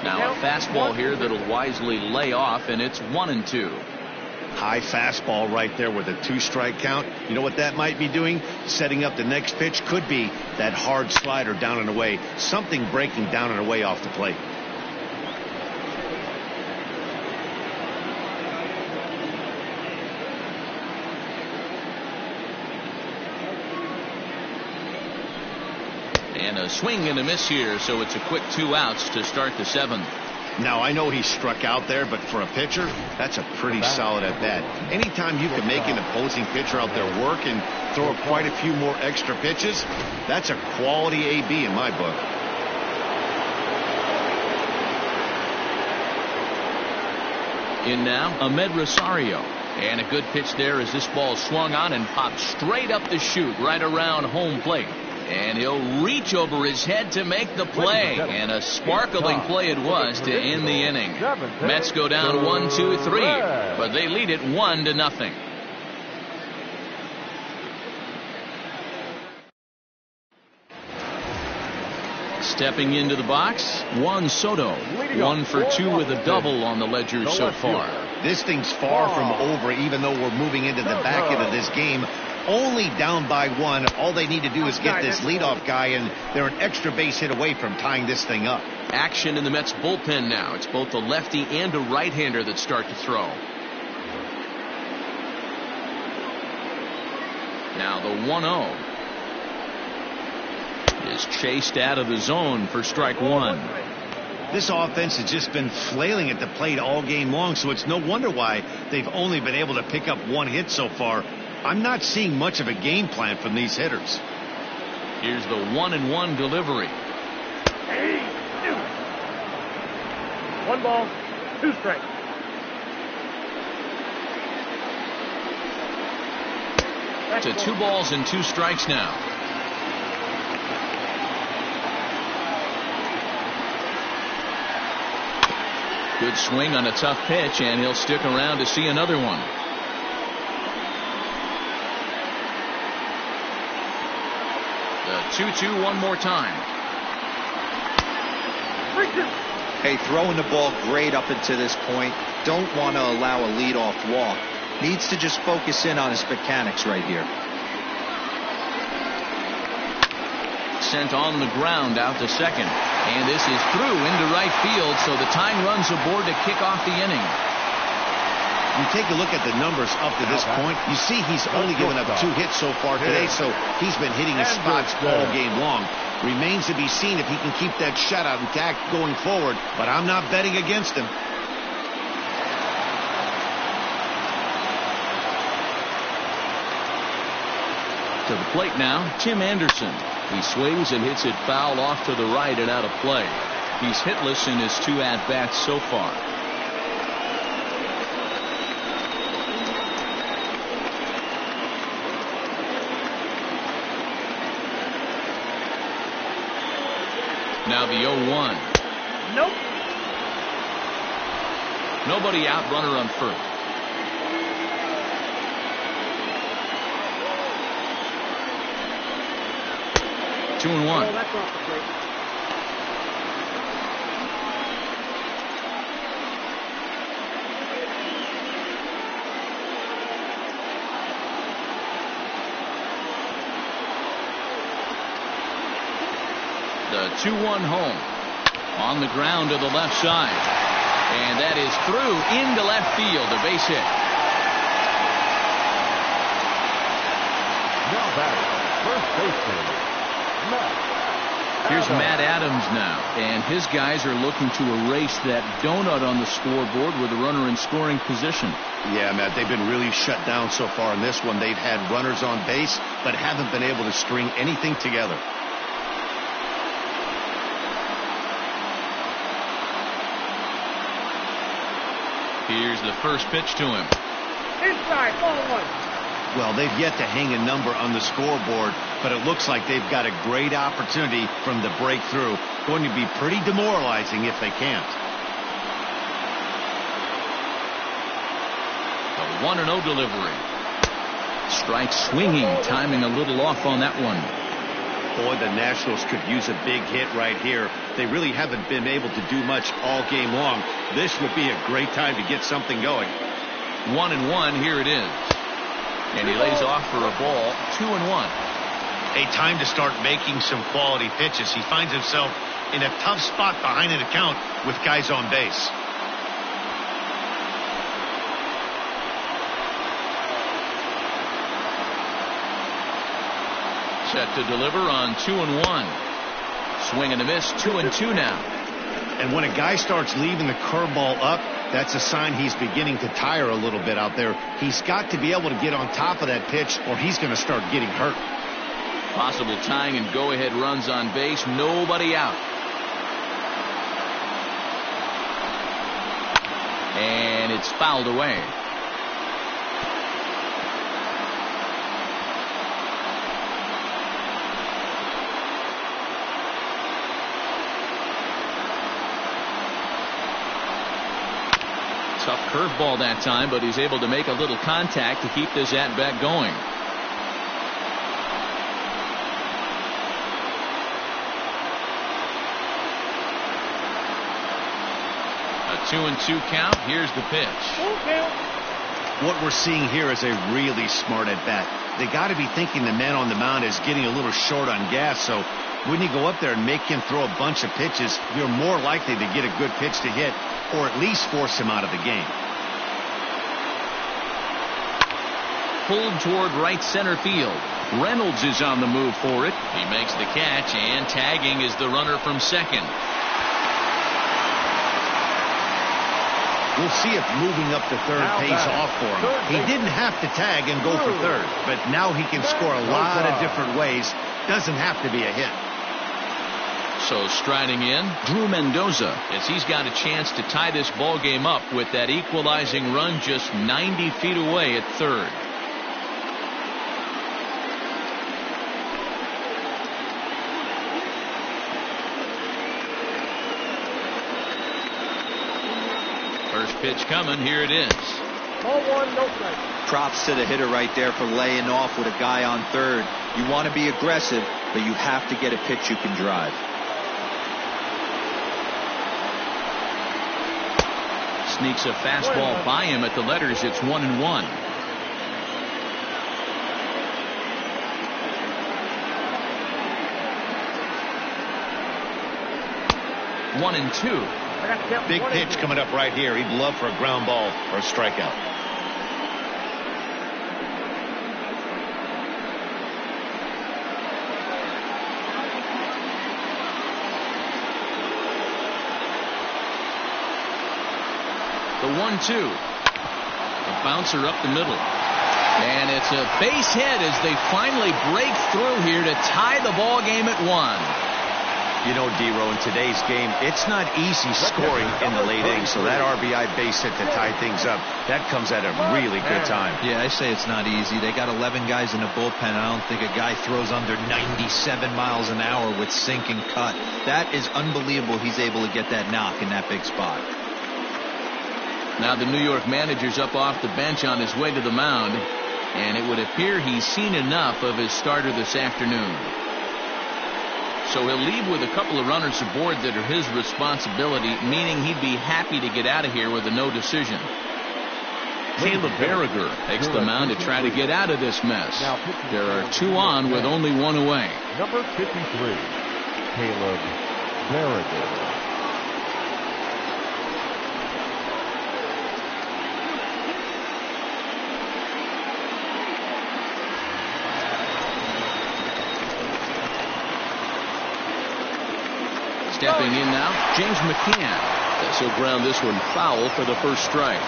[SPEAKER 1] Now a fastball here that'll wisely lay off, and it's 1-2.
[SPEAKER 2] High fastball right there with a 2-strike count. You know what that might be doing? Setting up the next pitch. Could be that hard slider down and away. Something breaking down and away off the plate.
[SPEAKER 1] And a swing and a miss here, so it's a quick 2 outs to start the 7th.
[SPEAKER 2] Now, I know he struck out there, but for a pitcher, that's a pretty solid at-bat. Anytime you can make an opposing pitcher out there work and throw quite a few more extra pitches, that's a quality AB in my book.
[SPEAKER 1] In now, Ahmed Rosario. And a good pitch there as this ball swung on and popped straight up the chute right around home plate. And he'll reach over his head to make the play. And a sparkling play it was to end the inning. Mets go down 1-2-3, but they lead it 1-0. Stepping into the box, Juan Soto. 1 for 2 with a double on the ledger so far.
[SPEAKER 2] This thing's far from over, even though we're moving into the back end of this game. Only down by 1. All they need to do is get this leadoff guy, and they're an extra base hit away from tying this thing up.
[SPEAKER 1] Action in the Mets bullpen now. It's both a lefty and a right-hander that start to throw. Now the 1-0 is chased out of the zone for strike 1.
[SPEAKER 2] This offense has just been flailing at the plate all game long, so it's no wonder why they've only been able to pick up 1 hit so far. I'm not seeing much of a game plan from these hitters.
[SPEAKER 1] Here's the 1-1 delivery.
[SPEAKER 5] 1 ball, 2 strikes.
[SPEAKER 1] To 2 balls and 2 strikes now. Good swing on a tough pitch, and he'll stick around to see another one. The 2-2 one more time.
[SPEAKER 5] 3-2.
[SPEAKER 4] Hey, throwing the ball great up until this point. Don't want to allow a leadoff walk. Needs to just focus in on his mechanics right here.
[SPEAKER 1] Sent on the ground out to second. And this is through into right field, so the tying runs aboard to kick off the inning.
[SPEAKER 2] You take a look at the numbers up to this point. You see he's only given up 2 hits so far today, so he's been hitting his spots all game long. Remains to be seen if he can keep that shutout intact going forward, but I'm not betting against him.
[SPEAKER 1] To the plate now, Tim Anderson. He swings and hits it foul off to the right and out of play. He's hitless in his 2 at-bats so far. Now the 0-1.
[SPEAKER 5] Nope.
[SPEAKER 1] Nobody out, runner on first. Two and 1.
[SPEAKER 5] Oh, that's off the plate.
[SPEAKER 1] The 2-1 home. On the ground to the left side. And that is through into left field. A base hit.
[SPEAKER 3] Now batting, first baseman,
[SPEAKER 1] Here's Matt Adams now, and his guys are looking to erase that donut on the scoreboard with a runner in scoring position.
[SPEAKER 2] Yeah, Matt, they've been really shut down so far in this one. They've had runners on base, but haven't been able to string anything together.
[SPEAKER 1] Here's the first pitch to him.
[SPEAKER 5] Inside, ball 1.
[SPEAKER 2] Well, they've yet to hang a number on the scoreboard, but it looks like they've got a great opportunity from the breakthrough. Going to be pretty demoralizing if they can't.
[SPEAKER 1] The 1-0 delivery. Strike swinging, timing a little off on that one.
[SPEAKER 2] Boy, the Nationals could use a big hit right here. They really haven't been able to do much all game long. This would be a great time to get something going.
[SPEAKER 1] 1-1, here it is. And he lays off for a ball. 2-1.
[SPEAKER 2] A time to start making some quality pitches. He finds himself in a tough spot behind an account with guys on base.
[SPEAKER 1] Set to deliver on 2-1. Swing and a miss. 2-2 now.
[SPEAKER 2] And when a guy starts leaving the curveball up, that's a sign he's beginning to tire a little bit out there. He's got to be able to get on top of that pitch, or he's going to start getting hurt.
[SPEAKER 1] Possible tying and go-ahead runs on base. Nobody out. And it's fouled away. Tough curveball that time, but he's able to make a little contact to keep this at-bat going. 2-2 count. Here's the pitch.
[SPEAKER 2] What we're seeing here is a really smart at bat. They got to be thinking the man on the mound is getting a little short on gas, so when you go up there and make him throw a bunch of pitches, you're more likely to get a good pitch to hit or at least force him out of the game.
[SPEAKER 1] Pulled toward right center field. Reynolds is on the move for it. He makes the catch, and tagging is the runner from second.
[SPEAKER 2] We'll see if moving up to third pays off for him. He didn't have to tag and go for third, but now he can score a lot of different ways. Doesn't have to be a hit.
[SPEAKER 1] So striding in, Drew Mendoza, as he's got a chance to tie this ball game up with that equalizing run just 90 feet away at third. First pitch coming. Here it is.
[SPEAKER 5] Ball one, no strike.
[SPEAKER 4] Props to the hitter right there for laying off with a guy on third. You want to be aggressive, but you have to get a pitch you can drive.
[SPEAKER 1] Sneaks a fastball by him at the letters. It's 1-1. One and two.
[SPEAKER 2] Big pitch coming up right here. He'd love for a ground ball or a strikeout.
[SPEAKER 1] The 1-2. A bouncer up the middle. And it's a base hit as they finally break through here to tie the ball game at 1.
[SPEAKER 2] You know, D-Row, in today's game, it's not easy scoring in the late innings, so that RBI base hit to tie things up, that comes at a really good time.
[SPEAKER 4] Yeah, I say it's not easy. They got 11 guys in the bullpen. I don't think a guy throws under 97 miles an hour with sink and cut. That is unbelievable he's able to get that knock in that big spot.
[SPEAKER 1] Now the New York manager's up off the bench on his way to the mound, and it would appear he's seen enough of his starter this afternoon. So he'll leave with a couple of runners aboard that are his responsibility, meaning he'd be happy to get out of here with a no decision. Caleb Berriger takes the mound to try to get out of this mess. There are two on with only one away.
[SPEAKER 3] Number 53, Caleb Berriger.
[SPEAKER 1] Stepping in now, James McCann. As he'll ground this one foul for the first strike.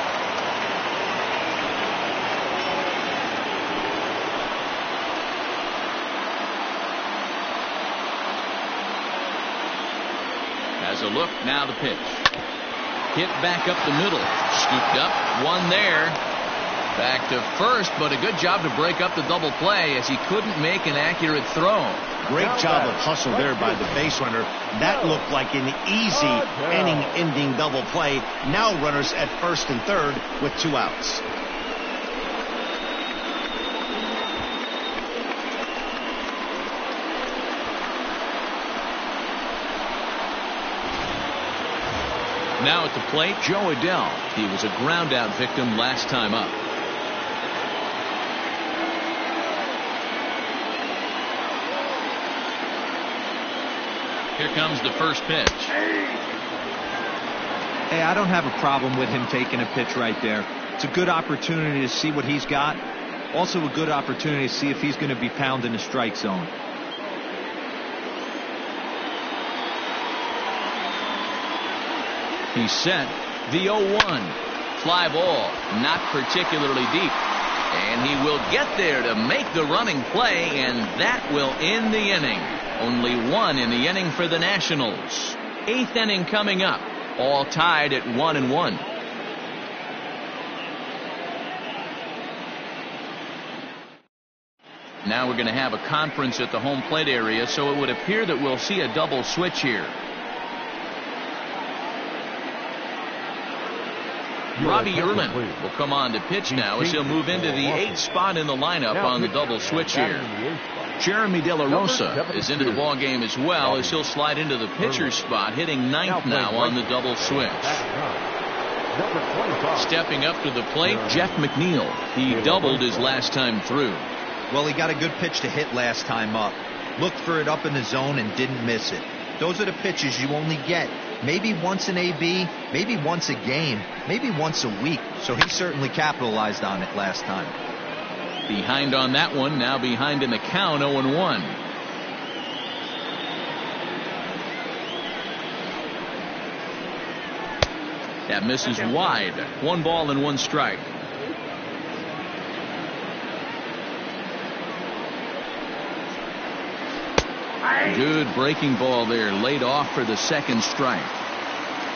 [SPEAKER 1] Has a look, now the pitch. Hit back up the middle. Scooped up, one there. Back to first, but a good job to break up the double play as he couldn't make an accurate throw.
[SPEAKER 2] Great job of hustle there by the base runner. That looked like an easy inning-ending double play. Now runners at first and third with 2 outs.
[SPEAKER 1] Now at the plate, Joe Adell. He was a ground-out victim last time up. Here comes the first pitch.
[SPEAKER 4] Hey, I don't have a problem with him taking a pitch right there. It's a good opportunity to see what he's got. Also a good opportunity to see if he's going to be pounding the strike zone.
[SPEAKER 1] He's set. The 0-1. Fly ball, not particularly deep. And he will get there to make the running play, and that will end the inning. Only one in the inning for the Nationals. 8th inning coming up. All tied at 1-1. Now we're going to have a conference at the home plate area, so it would appear that we'll see a double switch here. Robbie Erlin will come on to pitch now as he'll move into the 8th spot in the lineup on the double switch here. Jeremy De La Rosa is into the ball game as well as he'll slide into the pitcher's spot, hitting 9th now on the double switch. Stepping up to the plate, Jeff McNeil. He doubled his last time through.
[SPEAKER 4] Well, he got a good pitch to hit last time up. Looked for it up in the zone and didn't miss it. Those are the pitches you only get maybe once in AB, maybe once a game, maybe once a week. So he certainly capitalized on it last time.
[SPEAKER 1] Behind on that one, now behind in the count, 0-1. That misses wide. 1 ball and 1 strike. Good breaking ball there, laid off for the 2nd strike.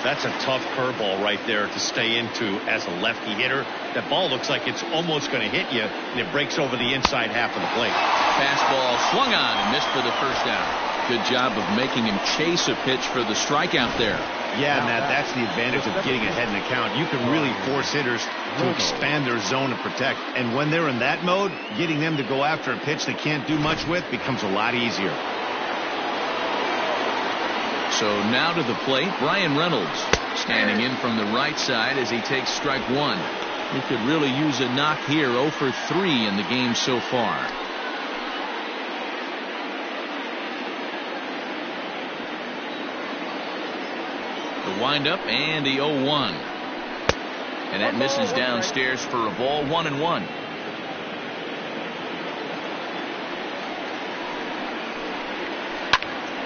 [SPEAKER 2] That's a tough curveball right there to stay into as a lefty hitter. That ball looks like it's almost going to hit you, and it breaks over the inside half of the plate.
[SPEAKER 1] Fastball swung on and missed for the 1st out. Good job of making him chase a pitch for the strikeout there.
[SPEAKER 2] Yeah, Matt, that's the advantage of getting ahead in the count. You can really force hitters to expand their zone and protect. And when they're in that mode, getting them to go after a pitch they can't do much with becomes a lot easier.
[SPEAKER 1] So now to the plate, Brian Reynolds standing in from the right side as he takes strike 1. He could really use a knock here. 0 for 3 in the game so far. The windup and the 0-1. And that misses downstairs for a ball. 1-1.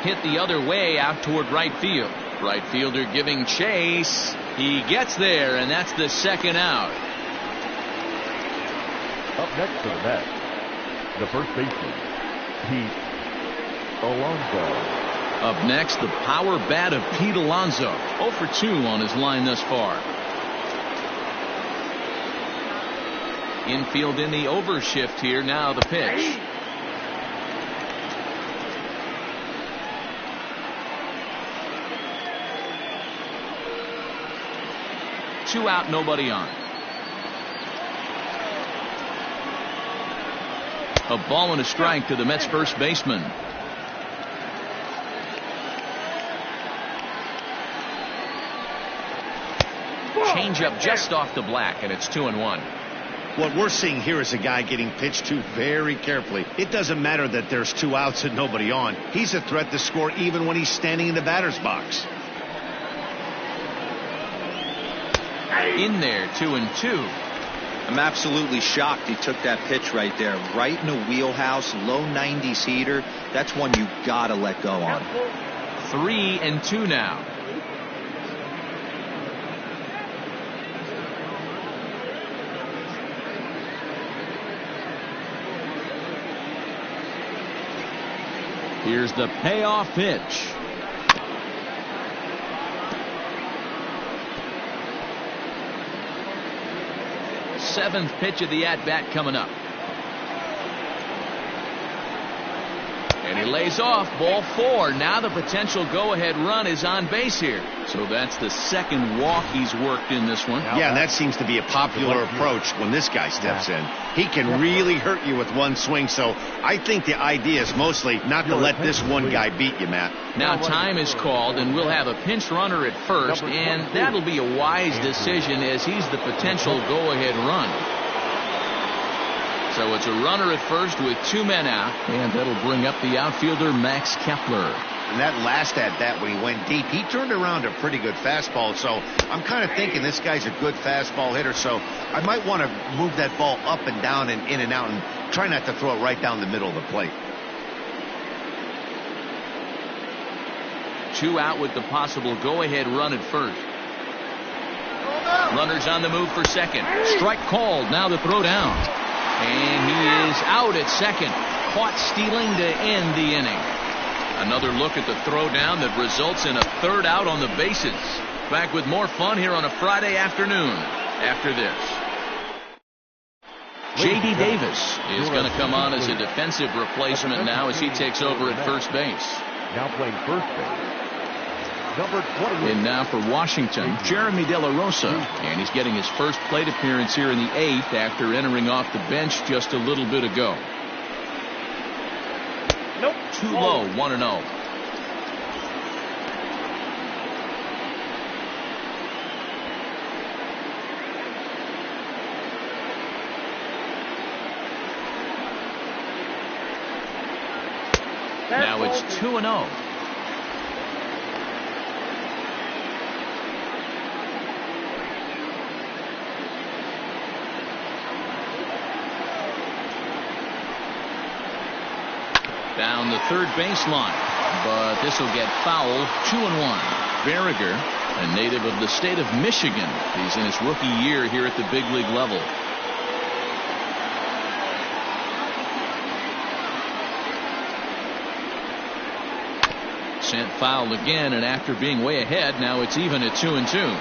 [SPEAKER 1] Hit the other way out toward right field. Right fielder giving chase. He gets there, and that's the 2nd out.
[SPEAKER 3] Up next to the net, the first baseman, Pete Alonso.
[SPEAKER 1] Up next, the power bat of Pete Alonso. 0 for 2 on his line thus far. Infield in the overshift here. Now the pitch. Two out, nobody on. A ball and a strike to the Mets first baseman. Changeup just off the black, and it's 2-1.
[SPEAKER 2] What we're seeing here is a guy getting pitched to very carefully. It doesn't matter that there's 2 outs and nobody on. He's a threat to score even when he's standing in the batter's box.
[SPEAKER 1] In there, 2-2.
[SPEAKER 4] I'm absolutely shocked he took that pitch right there. Right in the wheelhouse, low 90s heater. That's one you gotta let go on.
[SPEAKER 1] 3-2 now. Here's the payoff pitch. Seventh pitch of the at-bat coming up. And he lays off. Ball 4. Now the potential go-ahead run is on base here. So that's the 2nd walk he's worked in this one.
[SPEAKER 2] Yeah, and that seems to be a popular approach when this guy steps in. He can really hurt you with one swing, so I think the idea is mostly not to let this one guy beat you, Matt.
[SPEAKER 1] Now time is called, and we'll have a pinch runner at first, and that'll be a wise decision as he's the potential go-ahead run. So it's a runner at first with 2 men out, and that'll bring up the outfielder Max Kepler.
[SPEAKER 2] And that last at-bat when he went deep, he turned around a pretty good fastball. So I'm kind of thinking this guy's a good fastball hitter. So I might want to move that ball up and down and in and out and try not to throw it right down the middle of the plate.
[SPEAKER 1] 2 out with the possible go-ahead run at first. Runners on the move for second. Strike called. Now the throw down. And he is out at second. Caught stealing to end the inning. Another look at the throw down that results in a 3rd out on the bases. Back with more fun here on a Friday afternoon after this. J.D. Davis is going to come on as a defensive replacement now as he takes over at first base.
[SPEAKER 3] Now playing first base, number 20.
[SPEAKER 1] And now for Washington, Jeremy De La Rosa. And he's getting his first plate appearance here in the 8th after entering off the bench just a little bit ago.
[SPEAKER 5] Nope.
[SPEAKER 1] Too low, 1-0. Now it's 2-0. Down the third baseline, but this will get fouled. 2-1. Berriger, a native of the state of Michigan. He's in his rookie year here at the big league level. Sent foul again, and after being way ahead, now it's even at 2-2.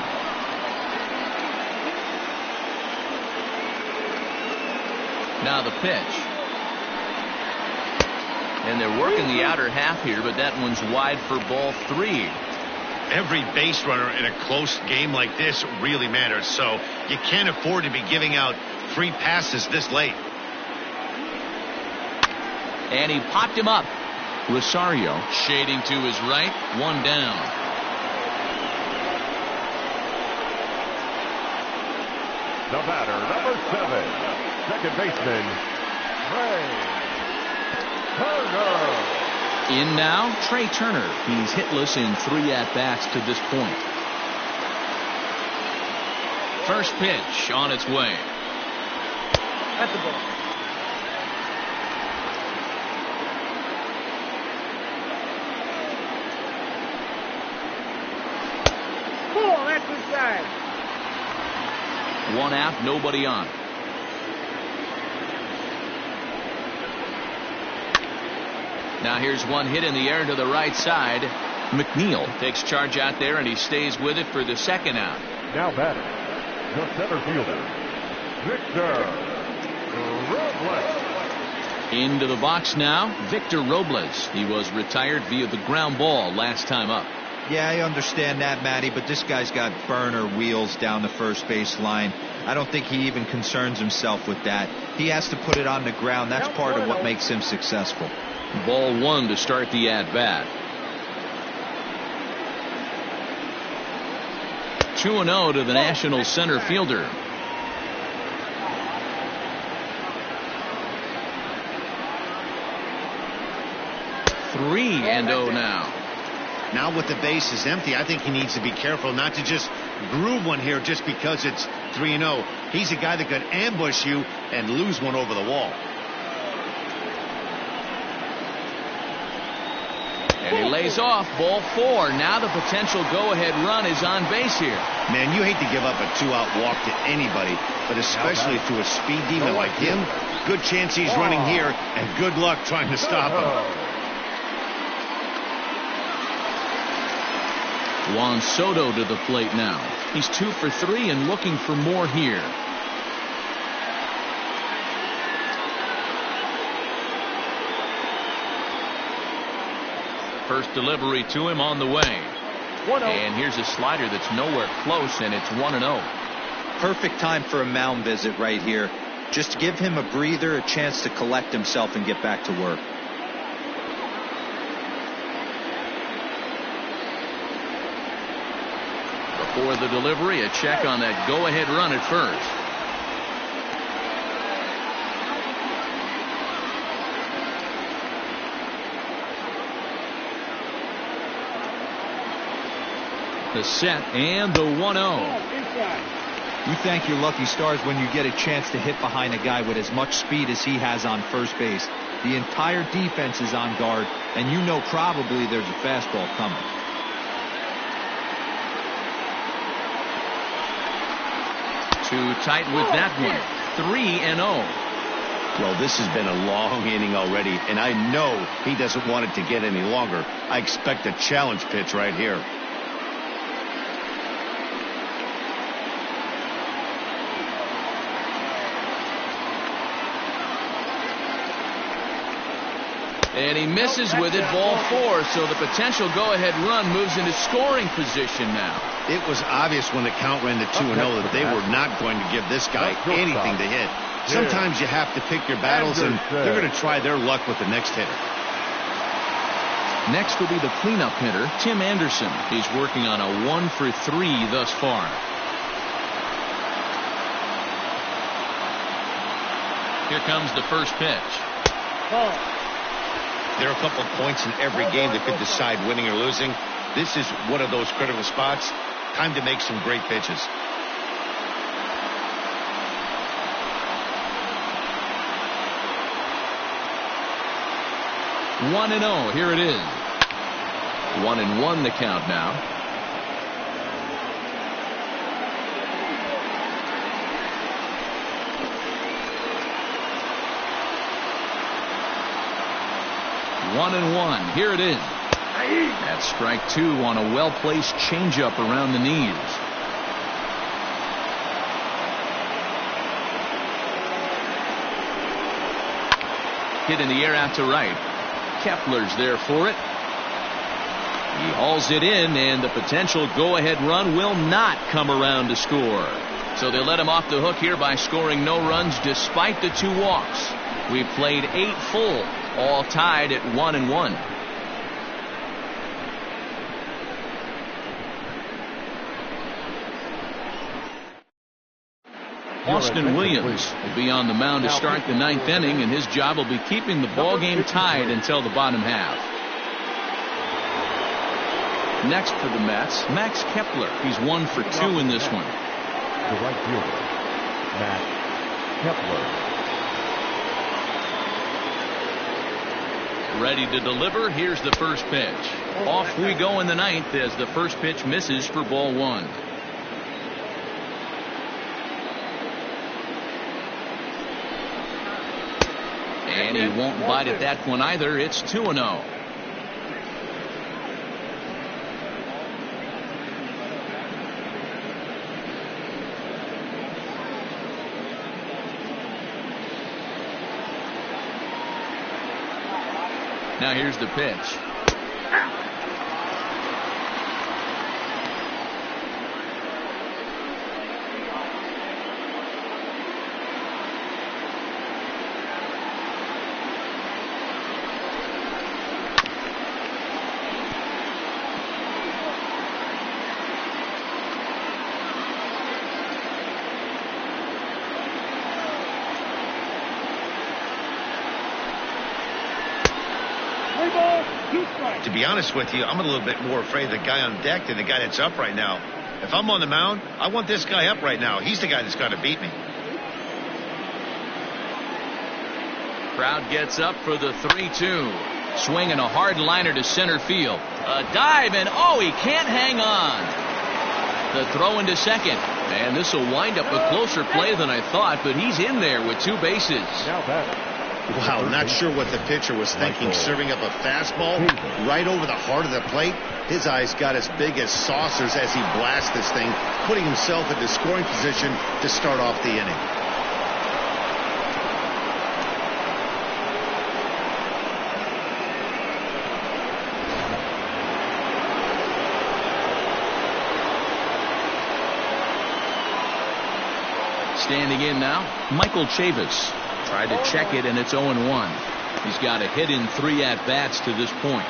[SPEAKER 1] Now the pitch. And they're working the outer half here, but that one's wide for ball 3.
[SPEAKER 2] Every base runner in a close game like this really matters, so you can't afford to be giving out free passes this late.
[SPEAKER 1] And he popped him up. Rosario shading to his right, one down.
[SPEAKER 3] The batter, number 7, second baseman, Trey Turner.
[SPEAKER 1] In now, Trey Turner. He's hitless in 3 at-bats to this point. First pitch on its way.
[SPEAKER 5] That's the ball. Cool, that's inside.
[SPEAKER 1] 1 out, nobody on. Now here's one hit in the air to the right side. McNeil takes charge out there, and he stays with it for the second out.
[SPEAKER 3] Now batting, the center fielder, Victor Robles.
[SPEAKER 1] Into the box now, Victor Robles. He was retired via the ground ball last time up.
[SPEAKER 4] Yeah, I understand that, Matty, but this guy's got burner wheels down the first base line. I don't think he even concerns himself with that. He has to put it on the ground. That's part of what makes him successful.
[SPEAKER 1] Ball 1 to start the at-bat. 2-0 to the National center fielder. Three and 0 now.
[SPEAKER 2] Now with the bases empty, I think he needs to be careful not to just groove one here just because it's 3-0. He's a guy that could ambush you and lose one over the wall.
[SPEAKER 1] And he lays off. Ball 4. Now the potential go-ahead run is on base here.
[SPEAKER 2] Man, you hate to give up a 2-out walk to anybody, but especially to a speed demon like him. Good chance he's running here, and good luck trying to stop him.
[SPEAKER 1] Juan Soto to the plate now. He's 2 for 3 and looking for more here. First delivery to him on the way.
[SPEAKER 5] 1-0.
[SPEAKER 1] And here's a slider that's nowhere close, and it's 1-0.
[SPEAKER 4] Perfect time for a mound visit right here. Just give him a breather, a chance to collect himself and get back to work.
[SPEAKER 1] Before the delivery, a check on that go-ahead run at first. The set and the 1-0.
[SPEAKER 4] You thank your lucky stars when you get a chance to hit behind a guy with as much speed as he has on first base. The entire defense is on guard, and you know probably there's a fastball coming.
[SPEAKER 1] Too tight with that one. 3-0.
[SPEAKER 2] Well, this has been a long inning already, and I know he doesn't want it to get any longer. I expect a challenge pitch right here.
[SPEAKER 1] And he misses with it, ball 4, so the potential go-ahead run moves into scoring position now.
[SPEAKER 2] It was obvious when the count ran to 2-0 that they were not going to give this guy anything to hit. Sometimes you have to pick your battles, and they're going to try their luck with the next hitter.
[SPEAKER 1] Next will be the cleanup hitter, Tim Anderson. He's working on a 1 for 3 thus far. Here comes the first pitch.
[SPEAKER 2] There are a couple of points in every game that could decide winning or losing. This is one of those critical spots. Time to make some great pitches.
[SPEAKER 1] 1-0. Here it is. 1-1 the count now. One and one. Here it is. That's strike two on a well-placed changeup around the knees. Hit in the air out to right. Kepler's there for it. He hauls it in, and the potential go-ahead run will not come around to score. So they let him off the hook here by scoring no runs despite the 2 walks. We've played 8 full, all tied at 1-1. Austin Williams will be on the mound to start the 9th inning, and his job will be keeping the ball game tied until the bottom half. Next for the Mets, Max Kepler. He's 1 for 2 in this one.
[SPEAKER 3] The right fielder, Max Kepler.
[SPEAKER 1] Ready to deliver. Here's the first pitch. Off we go in the 9th as the first pitch misses for ball 1. And he won't bite at that one either. It's 2-0. Now here's the pitch.
[SPEAKER 2] To be honest with you, I'm a little bit more afraid of the guy on deck than the guy that's up right now. If I'm on the mound, I want this guy up right now. He's the guy that's got to beat me.
[SPEAKER 1] Crowd gets up for the 3-2. Swinging a hard liner to center field. A dive, and oh, he can't hang on. The throw into second. And this will wind up a closer play than I thought, but he's in there with 2 bases.
[SPEAKER 2] Wow, not sure what the pitcher was thinking, serving up a fastball right over the heart of the plate. His eyes got as big as saucers as he blasts this thing, putting himself into scoring position to start off the inning.
[SPEAKER 1] Standing in now, Michael Chavis. Tried to check it, and it's 0-1. He's got a hit in 3 at-bats to this point.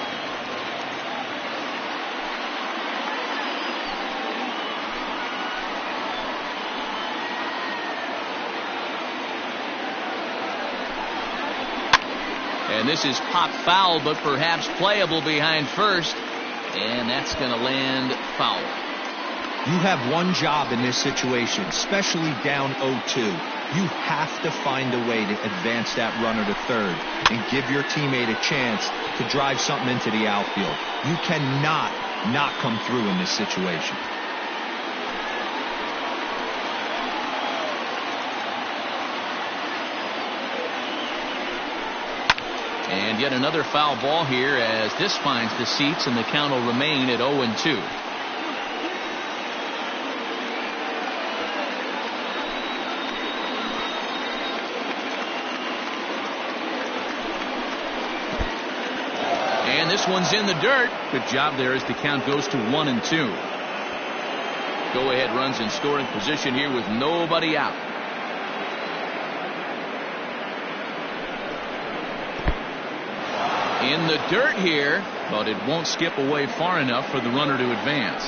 [SPEAKER 1] And this is pop foul, but perhaps playable behind first. And that's going to land foul.
[SPEAKER 4] You have one job in this situation, especially down 0-2. You have to find a way to advance that runner to third and give your teammate a chance to drive something into the outfield. You cannot not come through in this situation.
[SPEAKER 1] And yet another foul ball here as this finds the seats, and the count will remain at 0-2. And this one's in the dirt. Good job there as the count goes to 1-2. Go-ahead runs in scoring position here with nobody out. In the dirt here, but it won't skip away far enough for the runner to advance.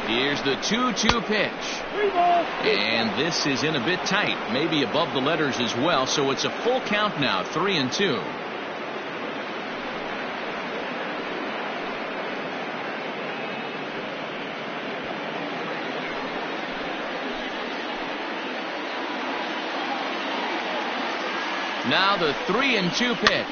[SPEAKER 1] Here's the 2-2 pitch. And this is in a bit tight, maybe above the letters as well, so it's a full count now, 3-2. Now the 3-2 pitch.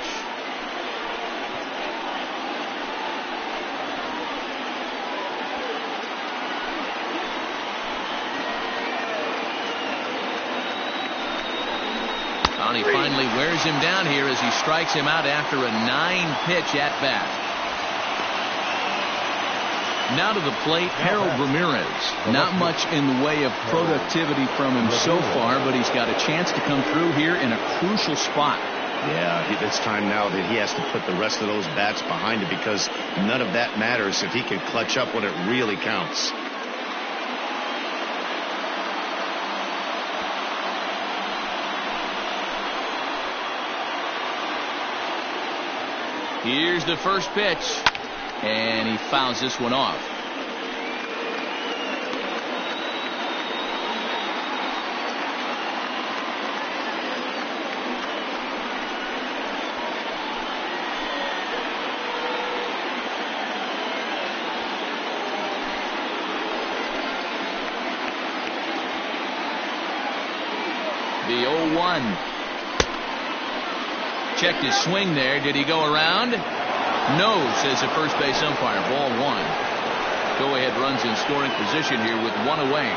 [SPEAKER 1] And he finally wears him down here as he strikes him out after a 9-pitch at bat. Now to the plate, Harold Ramirez. Not much in the way of productivity from him so far, but he's got a chance to come through here in a crucial spot.
[SPEAKER 2] Yeah, it's time now that he has to put the rest of those bats behind it, because none of that matters if he can clutch up when it really counts.
[SPEAKER 1] Here's the first pitch, and he fouls this one off. The 0-1. Checked his swing there. Did he go around? No, says the first base umpire. Ball 1. Go-ahead runs in scoring position here with 1 away.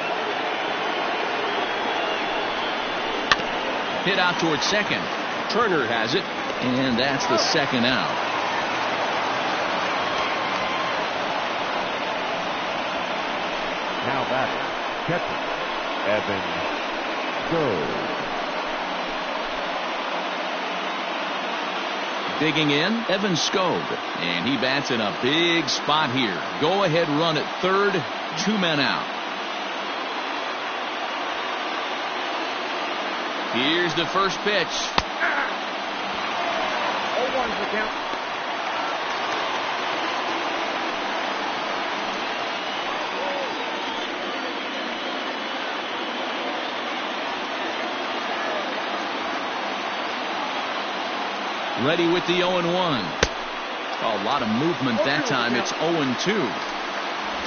[SPEAKER 1] Hit out towards second. Turner has it, and that's the second out.
[SPEAKER 3] Now batting, catcher, Evan Go.
[SPEAKER 1] Digging in, Evan Skog, and he bats in a big spot here. Go-ahead run at third, 2 men out. Here's the first pitch.
[SPEAKER 5] 0-1's the count.
[SPEAKER 1] Ready with the 0-1. A lot of movement that time. It's 0-2.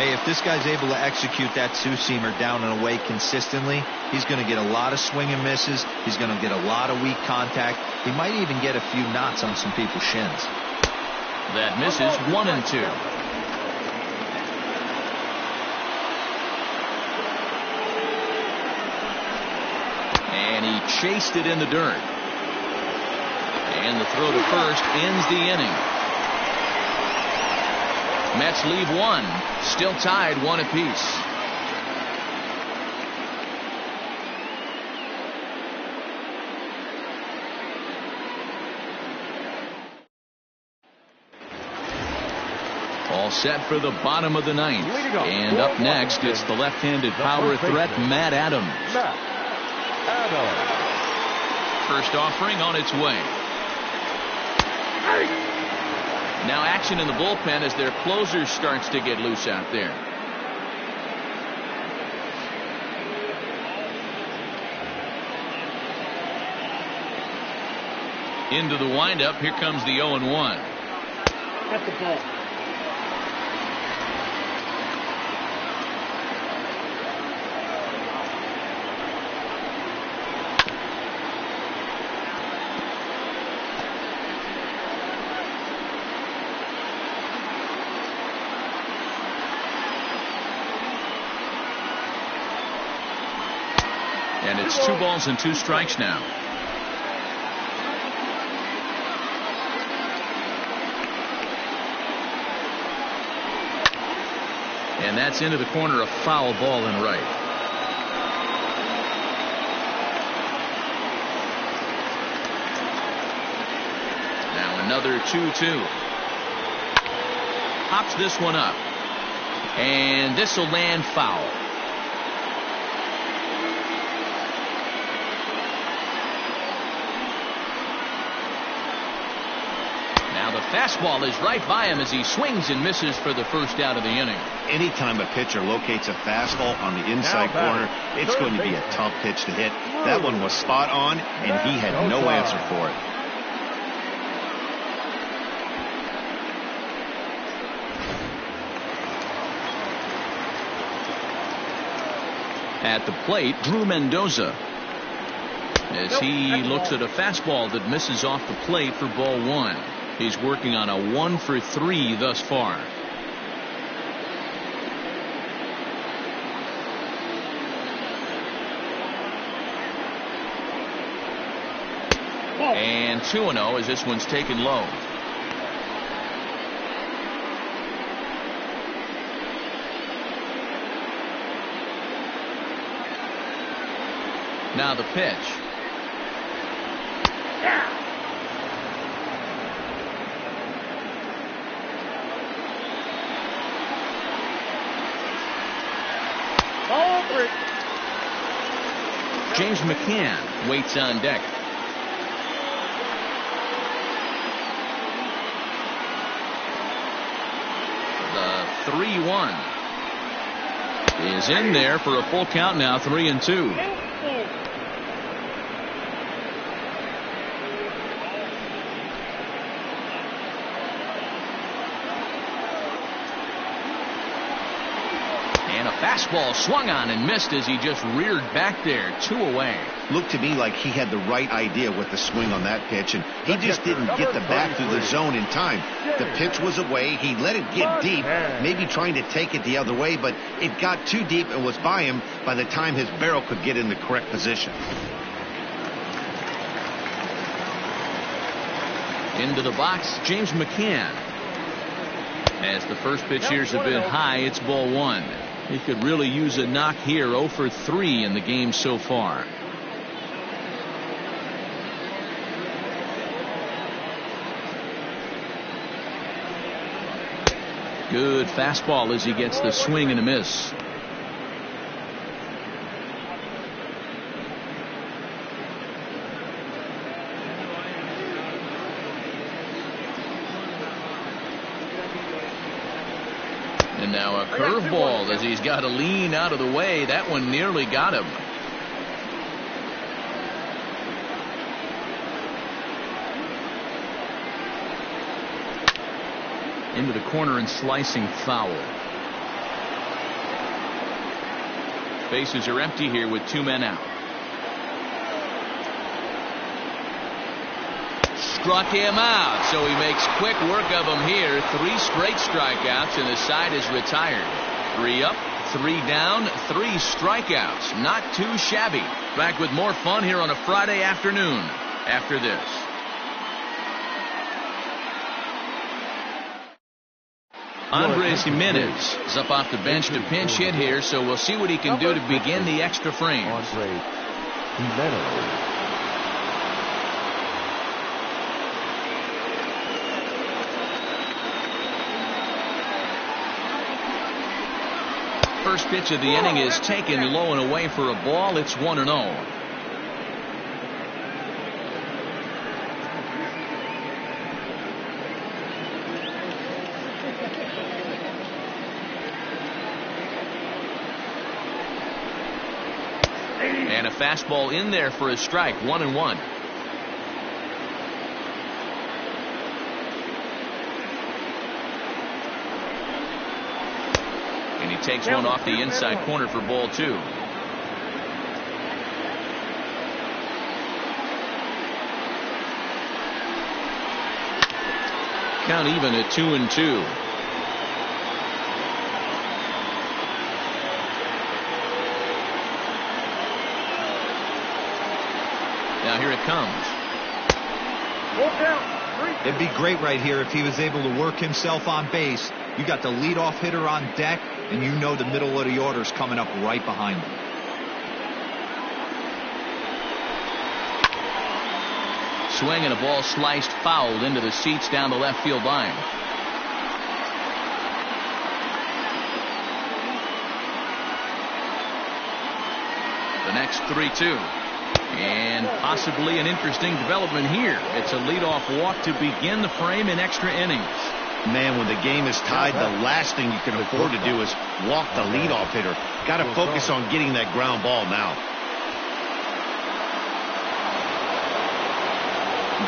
[SPEAKER 4] Hey, if this guy's able to execute that two-seamer down and away consistently, he's going to get a lot of swing and misses. He's going to get a lot of weak contact. He might even get a few knots on some people's shins.
[SPEAKER 1] That misses. 1-2. And he chased it in the dirt. And the throw to first ends the inning. Mets leave 1. Still tied 1 apiece. All set for the bottom of the 9th. And up next, it's the left-handed power threat, Matt Adams. First offering on its way. Now action in the bullpen as their closer starts to get loose out there. Into the windup. Here comes the 0-1.
[SPEAKER 5] That's the ball.
[SPEAKER 1] And it's 2 balls and 2 strikes now. And that's into the corner, a foul ball and right. Now another 2-2. Pops this one up. And this will land foul. Fastball is right by him as he swings and misses for the first out of the inning.
[SPEAKER 2] Anytime a pitcher locates a fastball on the inside corner, it's going to be a tough pitch to hit. That one was spot on, and he had no answer for it.
[SPEAKER 1] At the plate, Drew Mendoza, as he looks at a fastball that misses off the plate for ball one. He's working on a 1-for-3 thus far. And 2-0 as this one's taken low. Now the pitch. James McCann waits on deck. The 3-1 is in there for a full count now, 3-2. Fastball swung on and missed as he just reared back there, 2 away.
[SPEAKER 2] Looked to me like he had the right idea with the swing on that pitch, and he just didn't get the bat through the zone in time. The pitch was away. He let it get deep, maybe trying to take it the other way, but it got too deep and was by him by the time his barrel could get in the correct position.
[SPEAKER 1] Into the box, James McCann. As the first pitch here's have been high, it's ball one. He could really use a knock here. 0-for-3 in the game so far. Good fastball as he gets the swing and a miss. And now a curveball as he's got to lean out of the way. That one nearly got him. Into the corner and slicing foul. Bases are empty here with 2 men out. Struck him out, so he makes quick work of him here. 3 straight strikeouts, and the side is retired. 3 up, 3 down, 3 strikeouts. Not too shabby. Back with more fun here on a Friday afternoon after this. Andres Jimenez is up off the bench to pinch hit here, so we'll see what he can do to begin the extra frames.
[SPEAKER 3] Andres Jimenez.
[SPEAKER 1] First pitch of the inning is taken low and away for a ball. It's 1-0. And a fastball in there for a strike. 1-1. And he takes one off the inside corner for ball 2. Count even at 2-2. Now here it comes.
[SPEAKER 4] It'd be great right here if he was able to work himself on base. You got the leadoff hitter on deck, and you know the middle of the order's coming up right behind him.
[SPEAKER 1] Swing and a ball sliced fouled into the seats down the left field line. The next 3-2. And possibly an interesting development here. It's a leadoff walk to begin the frame in extra innings.
[SPEAKER 2] Man, when the game is tied, the last thing you can afford to do is walk the leadoff hitter. Got to focus on getting that ground ball now.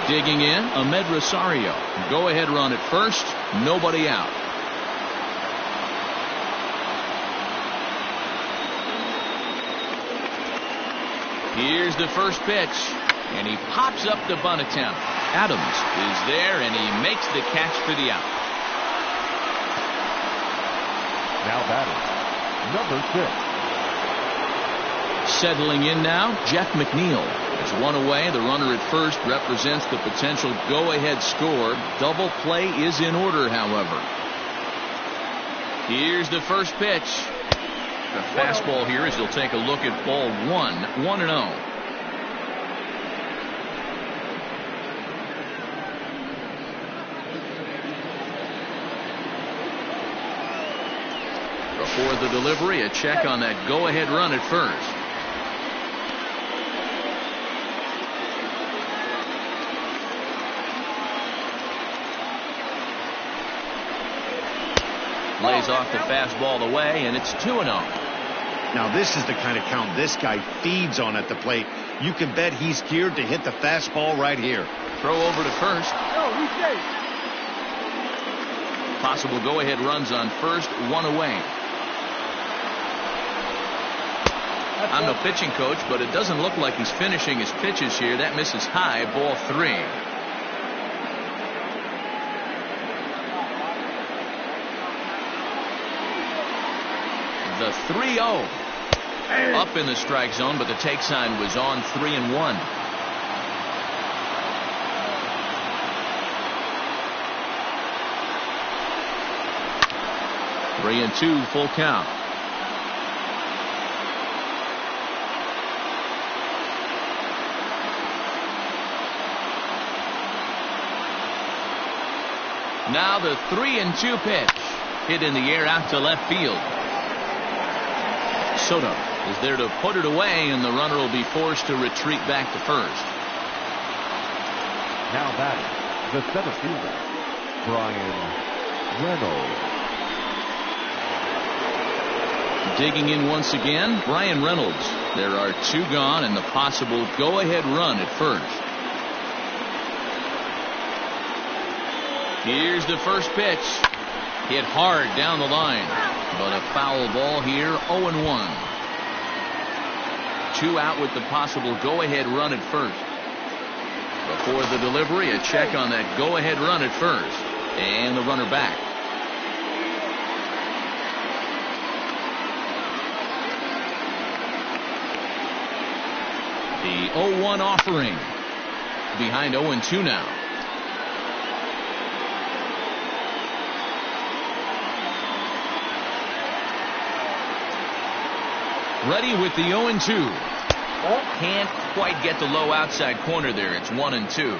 [SPEAKER 1] Digging in, Ahmed Rosario. Go-ahead run at first. Nobody out. Here's the first pitch, and he pops up the bunt attempt. Adams is there, and he makes the catch for the out.
[SPEAKER 3] Now batting, number 6.
[SPEAKER 1] Settling in now, Jeff McNeil. It's one away. The runner at first represents the potential go-ahead score. Double play is in order, however. Here's the first pitch. The fastball here as he'll take a look at ball 1-0. Before the delivery, a check on that go-ahead run at first. Lays off the fastball away, and it's 2-0.
[SPEAKER 2] Now this is the kind of count this guy feeds on at the plate. You can bet he's geared to hit the fastball right here.
[SPEAKER 1] Throw over to first. Possible go-ahead runs on first, one away. I'm no pitching coach, but it doesn't look like he's finishing his pitches here. That misses high, ball 3. The 3-0. Up in the strike zone, but the take sign was on 3-1. Three and 2, full count. Now the 3-2 pitch. Hit in the air out to left field. Soto is there to put it away, and the runner will be forced to retreat back to first.
[SPEAKER 3] Now batting, the center fielder, Brian Reynolds.
[SPEAKER 1] Digging in once again, Brian Reynolds. There are 2 gone and the possible go-ahead run at first. Here's the first pitch. Hit hard down the line, but a foul ball here, 0-1. 2 out with the possible go-ahead run at first. Before the delivery, a check on that go-ahead run at first, and the runner back. The 0-1 offering. Behind 0-2 now. Ready with the 0-2. Can't quite get the low outside corner there. It's 1-2.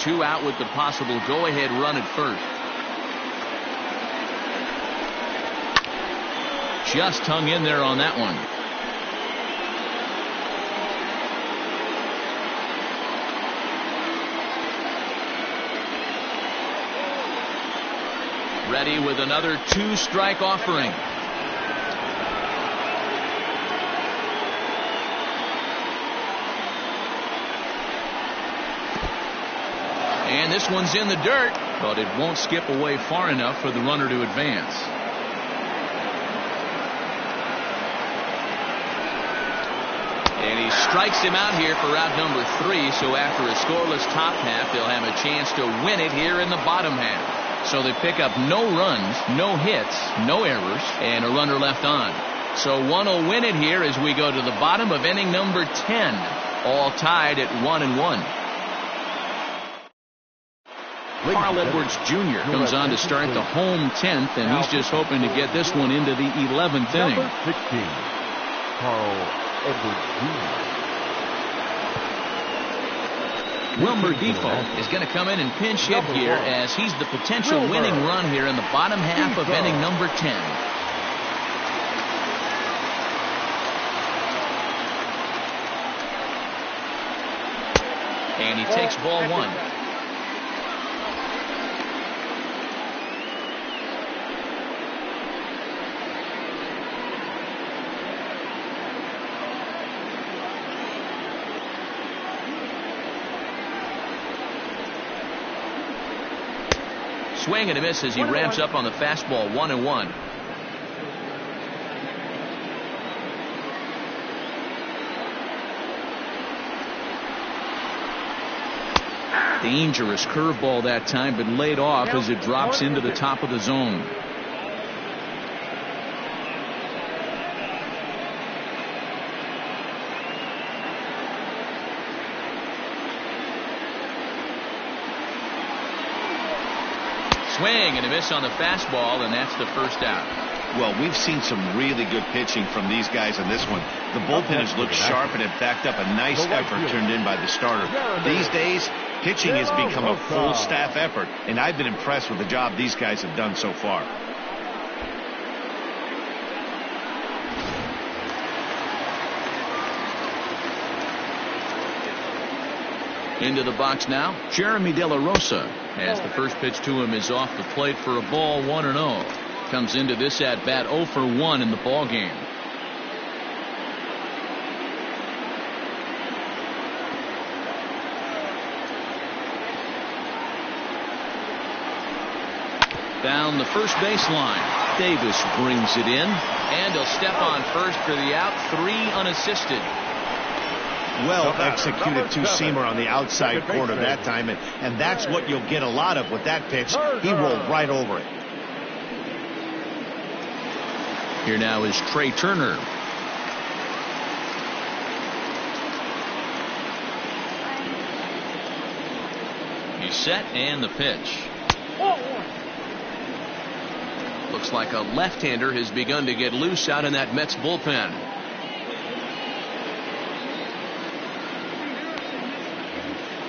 [SPEAKER 1] 2 out with the possible go-ahead run at first. Just hung in there on that one. Ready with another 2-strike offering. And this one's in the dirt, but it won't skip away far enough for the runner to advance. And he strikes him out here for out number 3. So after a scoreless top half, they'll have a chance to win it here in the bottom half. So they pick up no runs, no hits, no errors, and a runner left on. So one will win it here as we go to the bottom of inning number 10. All tied at 1-1. Carl Edwards Jr. comes on to start the home 10th, and he's just hoping to get this one into the 11th inning.
[SPEAKER 3] Number 16, Carl Edwards Jr.
[SPEAKER 1] Wilmer Defoe is going to come in and pinch hit here as he's the potential winning run here in the bottom half of inning number 10. And he takes ball one. Swing and a miss as he ramps up on the fastball. 1-1. Dangerous curveball that time, but laid off as it drops into the top of the zone. Swing and a miss on the fastball, and that's the first out.
[SPEAKER 2] Well, we've seen some really good pitching from these guys in this one. The bullpen has looked sharp and have backed up a nice effort turned in by the starter. These days, pitching has become a full staff effort, and I've been impressed with the job these guys have done so far.
[SPEAKER 1] Into the box now, Jeremy De La Rosa, as the first pitch to him is off the plate for a ball. 1-0. Comes into this at bat 0 for 1 in the ball game. Down the first baseline, Davis brings it in, and he'll step on first for the out. 3 unassisted.
[SPEAKER 2] Well executed two-seamer on the outside corner that time, and that's what you'll get a lot of with that pitch. He rolled right over it.
[SPEAKER 1] Here now is Trey Turner. He's set, and the pitch. Looks like a left-hander has begun to get loose out in that Mets bullpen.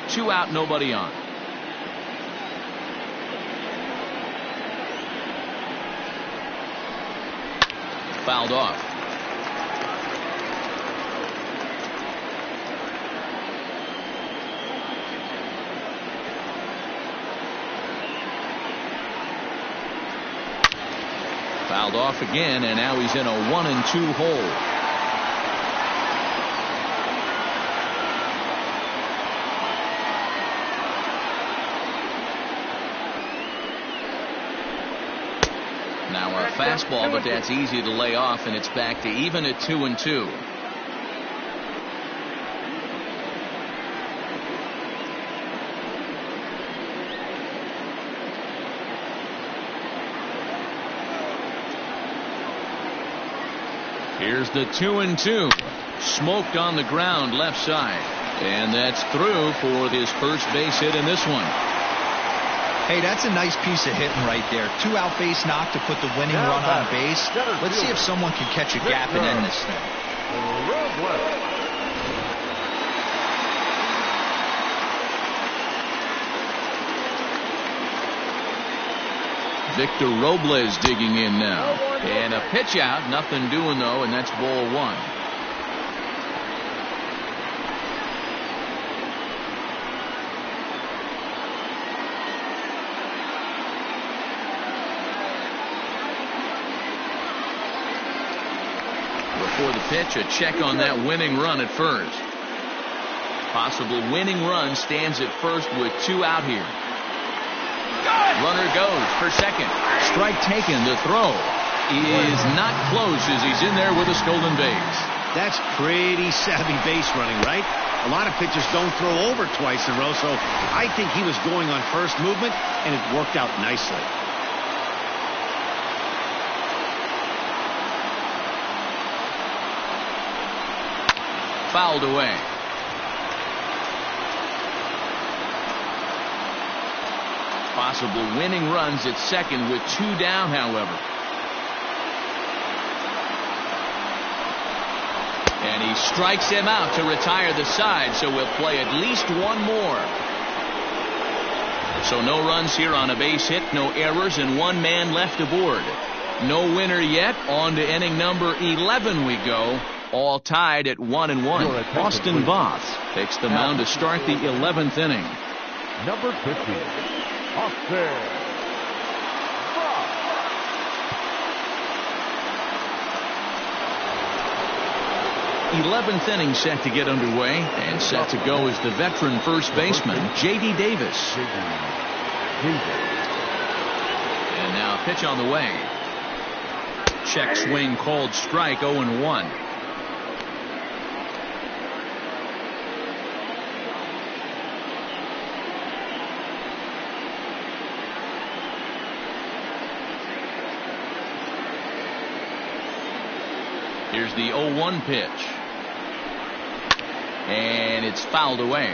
[SPEAKER 1] Two out, nobody on. Fouled off. Fouled off again, and now he's in a 1-2 hole. Fastball, but that's easy to lay off, and it's back to even at 2-2. Here's the 2-2. Smoked on the ground left side, and that's through for his first base hit in this one.
[SPEAKER 4] Hey, that's a nice piece of hitting right there. 2-out base knock to put the winning run on base. Let's see if someone can catch a gap and end this thing.
[SPEAKER 1] Victor Robles digging in now. And a pitch out. Nothing doing, though, and that's ball 1. For the pitch, a check on that winning run at first. Possible winning run stands at first with 2 out here. Runner goes for second. Strike taken. The throw is not close as he's in there with a stolen base.
[SPEAKER 2] That's pretty savvy base running, right? A lot of pitchers don't throw over twice in a row, so I think he was going on first movement, and it worked out nicely.
[SPEAKER 1] Fouled away. Possible winning runs at second with 2 down, however. And he strikes him out to retire the side, so we'll play at least 1 more. So no runs here on a base hit, no errors, and 1 man left aboard. No winner yet. On to inning number 11 we go. All tied at 1-1. Austin Voth takes the mound to start the 11th inning.
[SPEAKER 3] Number 50, Austin Voth.
[SPEAKER 1] 11th inning set to get underway, and set to go is the veteran first baseman, J.D. Davis. And now pitch on the way. Check swing called strike, 0-1. Here's the 0-1 pitch. And it's fouled away.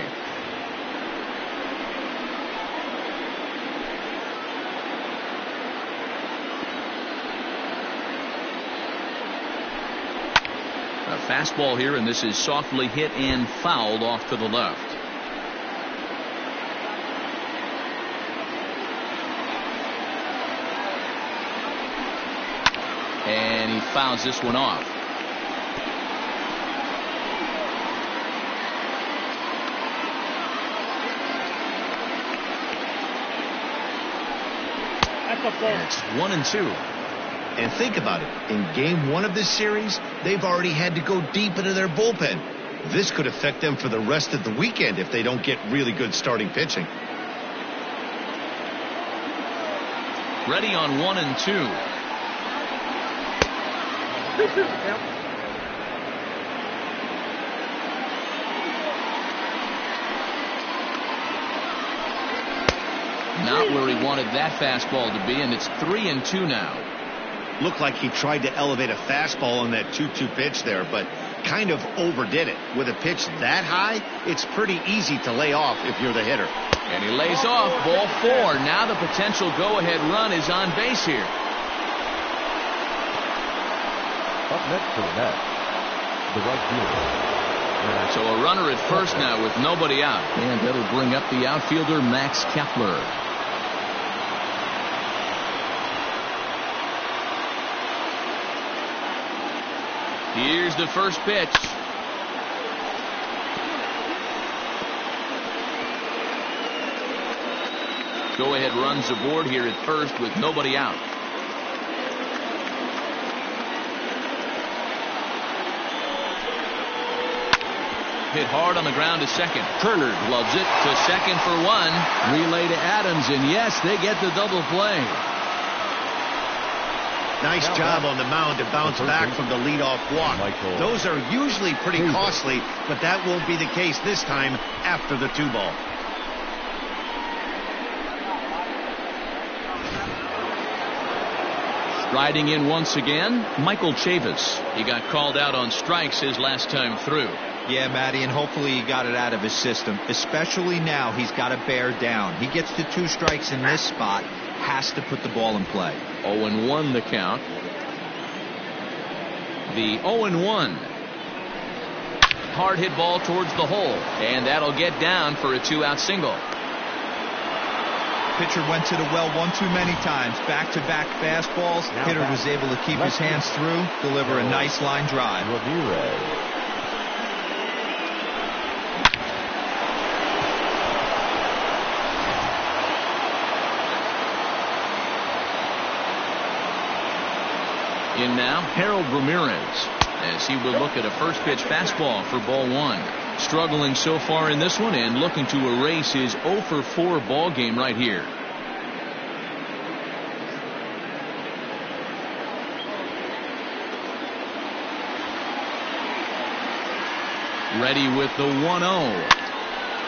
[SPEAKER 1] A fastball here, and this is softly hit and fouled off to the left. And he fouls this one off. And it's 1-2.
[SPEAKER 2] And think about it. In game 1 of this series, they've already had to go deep into their bullpen. This could affect them for the rest of the weekend if they don't get really good starting pitching.
[SPEAKER 1] Ready on 1-2. Not where he wanted that fastball to be, and it's 3-2 now.
[SPEAKER 2] Looked like he tried to elevate a fastball on that 2-2 pitch there, but kind of overdid it. With a pitch that high, it's pretty easy to lay off if you're the hitter.
[SPEAKER 1] And he lays off, ball 4. Now the potential go-ahead run is on base here.
[SPEAKER 3] Up next to the net, the right fielder.
[SPEAKER 1] So a runner at first now with nobody out. And that'll bring up the outfielder, Max Kepler. Here's the first pitch. Go-ahead runs aboard here at first with nobody out. Hit hard on the ground to second. Turner loves it to second for 1. Relay to Adams, and yes, they get the double play.
[SPEAKER 2] Nice job on the mound to bounce back from the leadoff walk. Those are usually pretty costly, but that won't be the case this time after the 2-ball.
[SPEAKER 1] Striding in once again, Michael Chavis. He got called out on strikes his last time through.
[SPEAKER 4] Yeah, Matty, and hopefully he got it out of his system. Especially now, he's got to bear down. He gets to 2 strikes in this spot, has to put the ball in play.
[SPEAKER 1] 0-1 the count. The 0-1. Hard hit ball towards the hole, and that'll get down for a 2-out single.
[SPEAKER 4] Pitcher went to the well one too many times. Back-to-back fastballs. Hitter was able to keep his hands through, deliver a nice line drive.
[SPEAKER 1] In now, Harold Ramirez, as he will look at a first pitch fastball for ball 1. Struggling so far in this one and looking to erase his 0-for-4 ball game right here. Ready with the 1-0.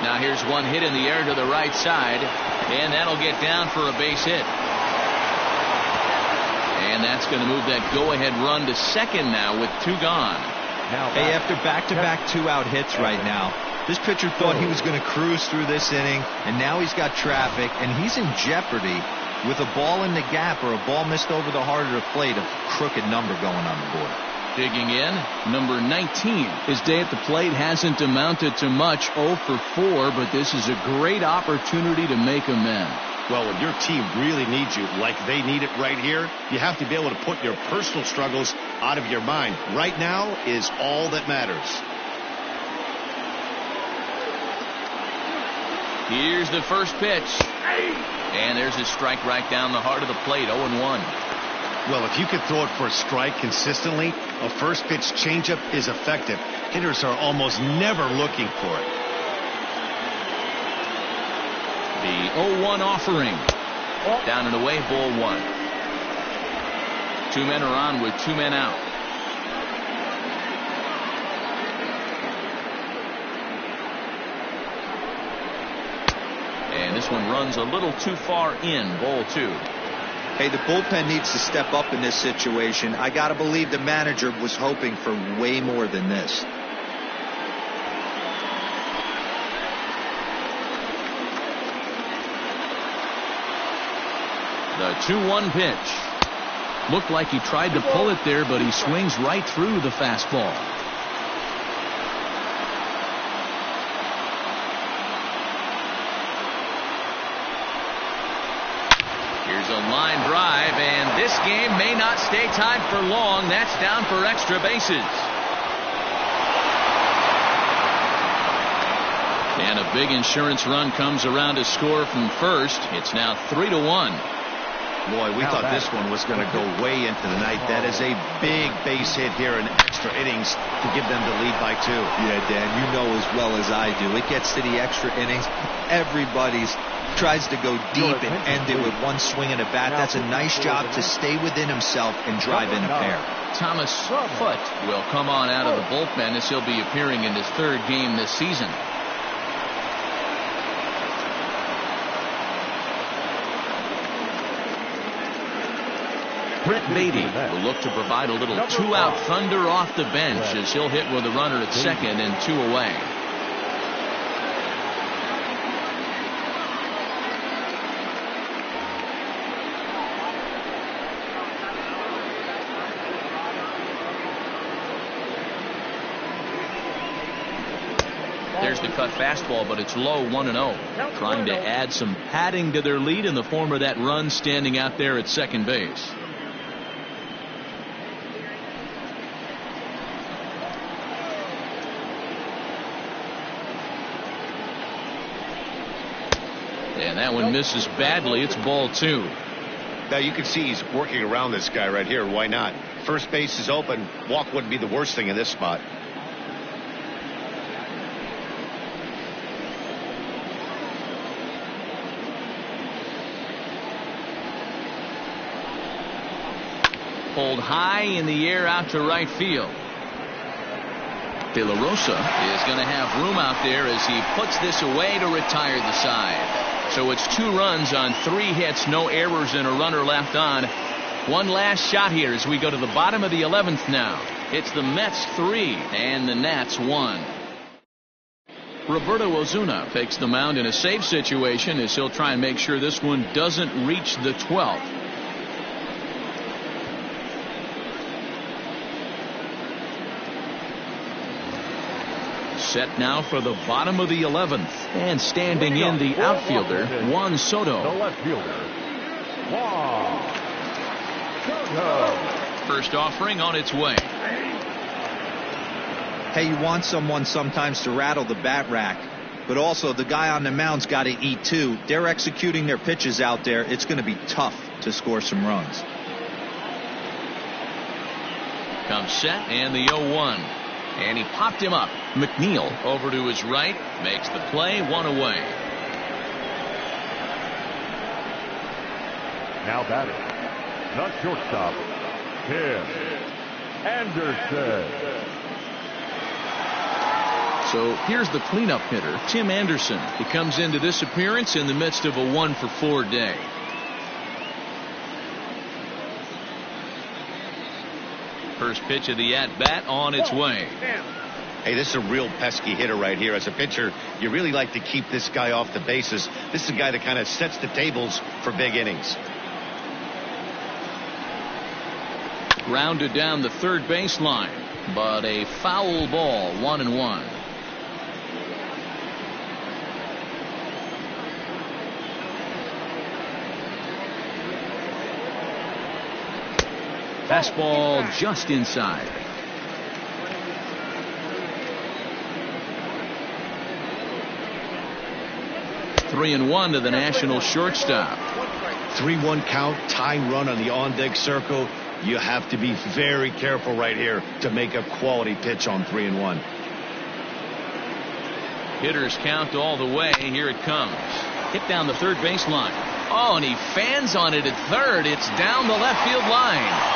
[SPEAKER 1] Now here's one hit in the air to the right side, and that'll get down for a base hit. And that's going to move that go-ahead run to second now with 2 gone.
[SPEAKER 4] Hey, after back-to-back 2-out hits right now, this pitcher thought he was going to cruise through this inning, and now he's got traffic, and he's in jeopardy with a ball in the gap or a ball missed over the heart of the plate, a crooked number going on the board.
[SPEAKER 1] Digging in, number 19. His day at the plate hasn't amounted to much, 0-for-4, but this is a great opportunity to make amends.
[SPEAKER 2] Well, when your team really needs you, like they need it right here, you have to be able to put your personal struggles out of your mind. Right now is all that matters.
[SPEAKER 1] Here's the first pitch. And there's a strike right down the heart of the plate, 0-1.
[SPEAKER 2] Well, if you could throw it for a strike consistently, a first pitch changeup is effective. Hitters are almost never looking for it.
[SPEAKER 1] The 0-1 offering. Down and away, ball 1. 2 men are on with 2 men out. And this one runs a little too far in, ball 2.
[SPEAKER 4] Hey, the bullpen needs to step up in this situation. I got to believe the manager was hoping for way more than this.
[SPEAKER 1] The 2-1 pitch. Looked like he tried to pull it there, but he swings right through the fastball. Here's a line drive, and this game may not stay tied for long. That's down for extra bases. And a big insurance run comes around to score from first. It's now 3-1.
[SPEAKER 2] Boy, we thought this one was going to go way into the night. That is a big base hit here in extra innings to give them the lead by 2.
[SPEAKER 4] Yeah, Dan, you know as well as I do. It gets to the extra innings. Everybody's tries to go deep and end it with one swing and a bat. That's a nice job to stay within himself and drive in a pair.
[SPEAKER 1] Thomas Foote will come on out of the bullpen as he'll be appearing in his 3rd game this season. Brett Beatty will look to provide a little 2-out thunder off the bench as he'll hit with a runner at second and 2 away. There's the cut fastball, but it's low, 1-0. Trying to add some padding to their lead in the form of that run standing out there at second base. And that one misses badly. It's ball 2.
[SPEAKER 2] Now you can see he's working around this guy right here. Why not? First base is open. Walk wouldn't be the worst thing in this spot.
[SPEAKER 1] Pulled high in the air out to right field. De La Rosa is going to have room out there as he puts this away to retire the side. So it's 2 runs on 3 hits, no errors, and a runner left on. One last shot here as we go to the bottom of the 11th now. It's the Mets 3 and the Nats 1. Roberto Osuna takes the mound in a safe situation as he'll try and make sure this one doesn't reach the 12th. Set now for the bottom of the 11th, and standing in the outfielder, Juan Soto.
[SPEAKER 3] The left fielder, Juan Soto.
[SPEAKER 1] First offering on its way.
[SPEAKER 4] Hey, you want someone sometimes to rattle the bat rack, but also the guy on the mound's got to eat too. They're executing their pitches out there. It's going to be tough to score some runs.
[SPEAKER 1] Comes set and the 0-1. And he popped him up. McNeil over to his right. Makes the play, 1 away.
[SPEAKER 3] Now batting, the shortstop, Tim Anderson.
[SPEAKER 1] So here's the cleanup hitter, Tim Anderson. He comes into this appearance in the midst of a 1-for-4 day. First pitch of the at-bat on its way.
[SPEAKER 2] Hey, this is a real pesky hitter right here. As a pitcher, you really like to keep this guy off the bases. This is a guy that kind of sets the tables for big innings.
[SPEAKER 1] Grounded down the third baseline, but a foul ball, 1-1. Fastball just inside. Three and one to the National shortstop.
[SPEAKER 2] 3-1 count, tying run on the on-deck circle. You have to be very careful right here to make a quality pitch on 3-1.
[SPEAKER 1] Hitters count all the way. Here it comes. Hit down the third baseline. Oh, and he fans on it at third. It's down the left field line.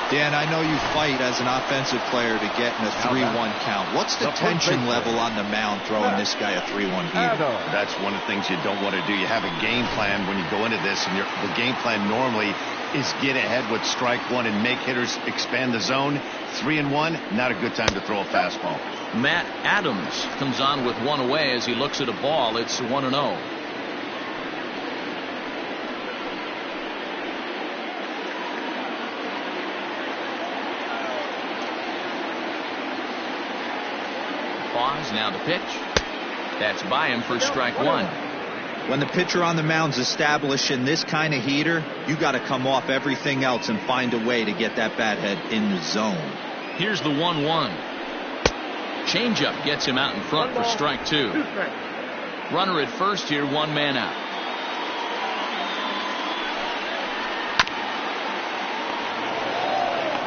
[SPEAKER 4] Dan, I know you fight as an offensive player to get in a 3-1 count. What's the tension level on the mound throwing this guy a 3-1 heater?
[SPEAKER 2] That's one of the things you don't want to do. You have a game plan when you go into this, and the game plan normally is get ahead with strike one and make hitters expand the zone. 3-1, not a good time to throw a fastball.
[SPEAKER 1] Matt Adams comes on with one away as he looks at a ball. It's 1-0. Pause, now the pitch. That's by him for strike one.
[SPEAKER 4] When the pitcher on the mound's establishing this kind of heater, you got to come off everything else and find a way to get that bat head in the zone.
[SPEAKER 1] Here's the 1-1. Changeup gets him out in front for strike two. Runner at first here, one man out.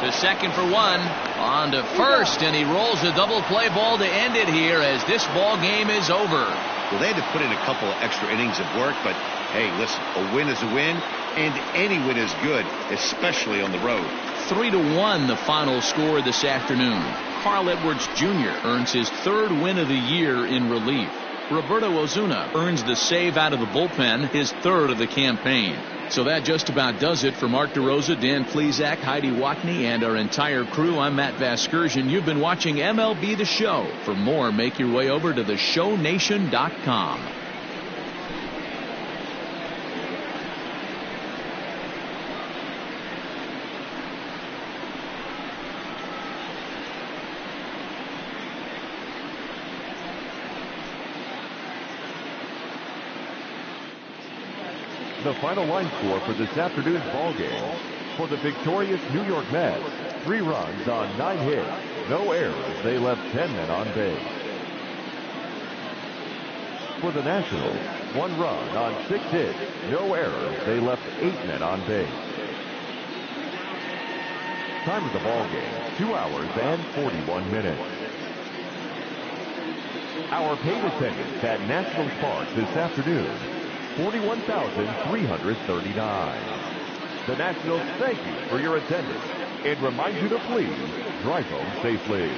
[SPEAKER 1] To second for one. On to first, and he rolls a double play ball to end it here as this ball game is over.
[SPEAKER 2] Well, they had to put in a couple of extra innings of work, but hey, listen, a win is a win, and any win is good, especially on the road.
[SPEAKER 1] 3-1 the final score this afternoon. Carl Edwards Jr. earns his third win of the year in relief. Roberto Ozuna earns the save out of the bullpen, his third of the campaign. So that just about does it for Mark DeRosa, Dan Plesac, Heidi Watney, and our entire crew. I'm Matt Vasgersian. You've been watching MLB The Show. For more, make your way over to theshownation.com.
[SPEAKER 3] The final line score for this afternoon's ball game. For the victorious New York Mets, 3 runs on 9 hits, no errors. They left 10 men on base. For the Nationals, 1 run on 6 hits, no errors. They left 8 men on base. Time of the ball game, 2 hours and 41 minutes. Our paid attendance at Nationals Park this afternoon, 41,339. The Nationals thank you for your attendance and remind you to please drive home safely.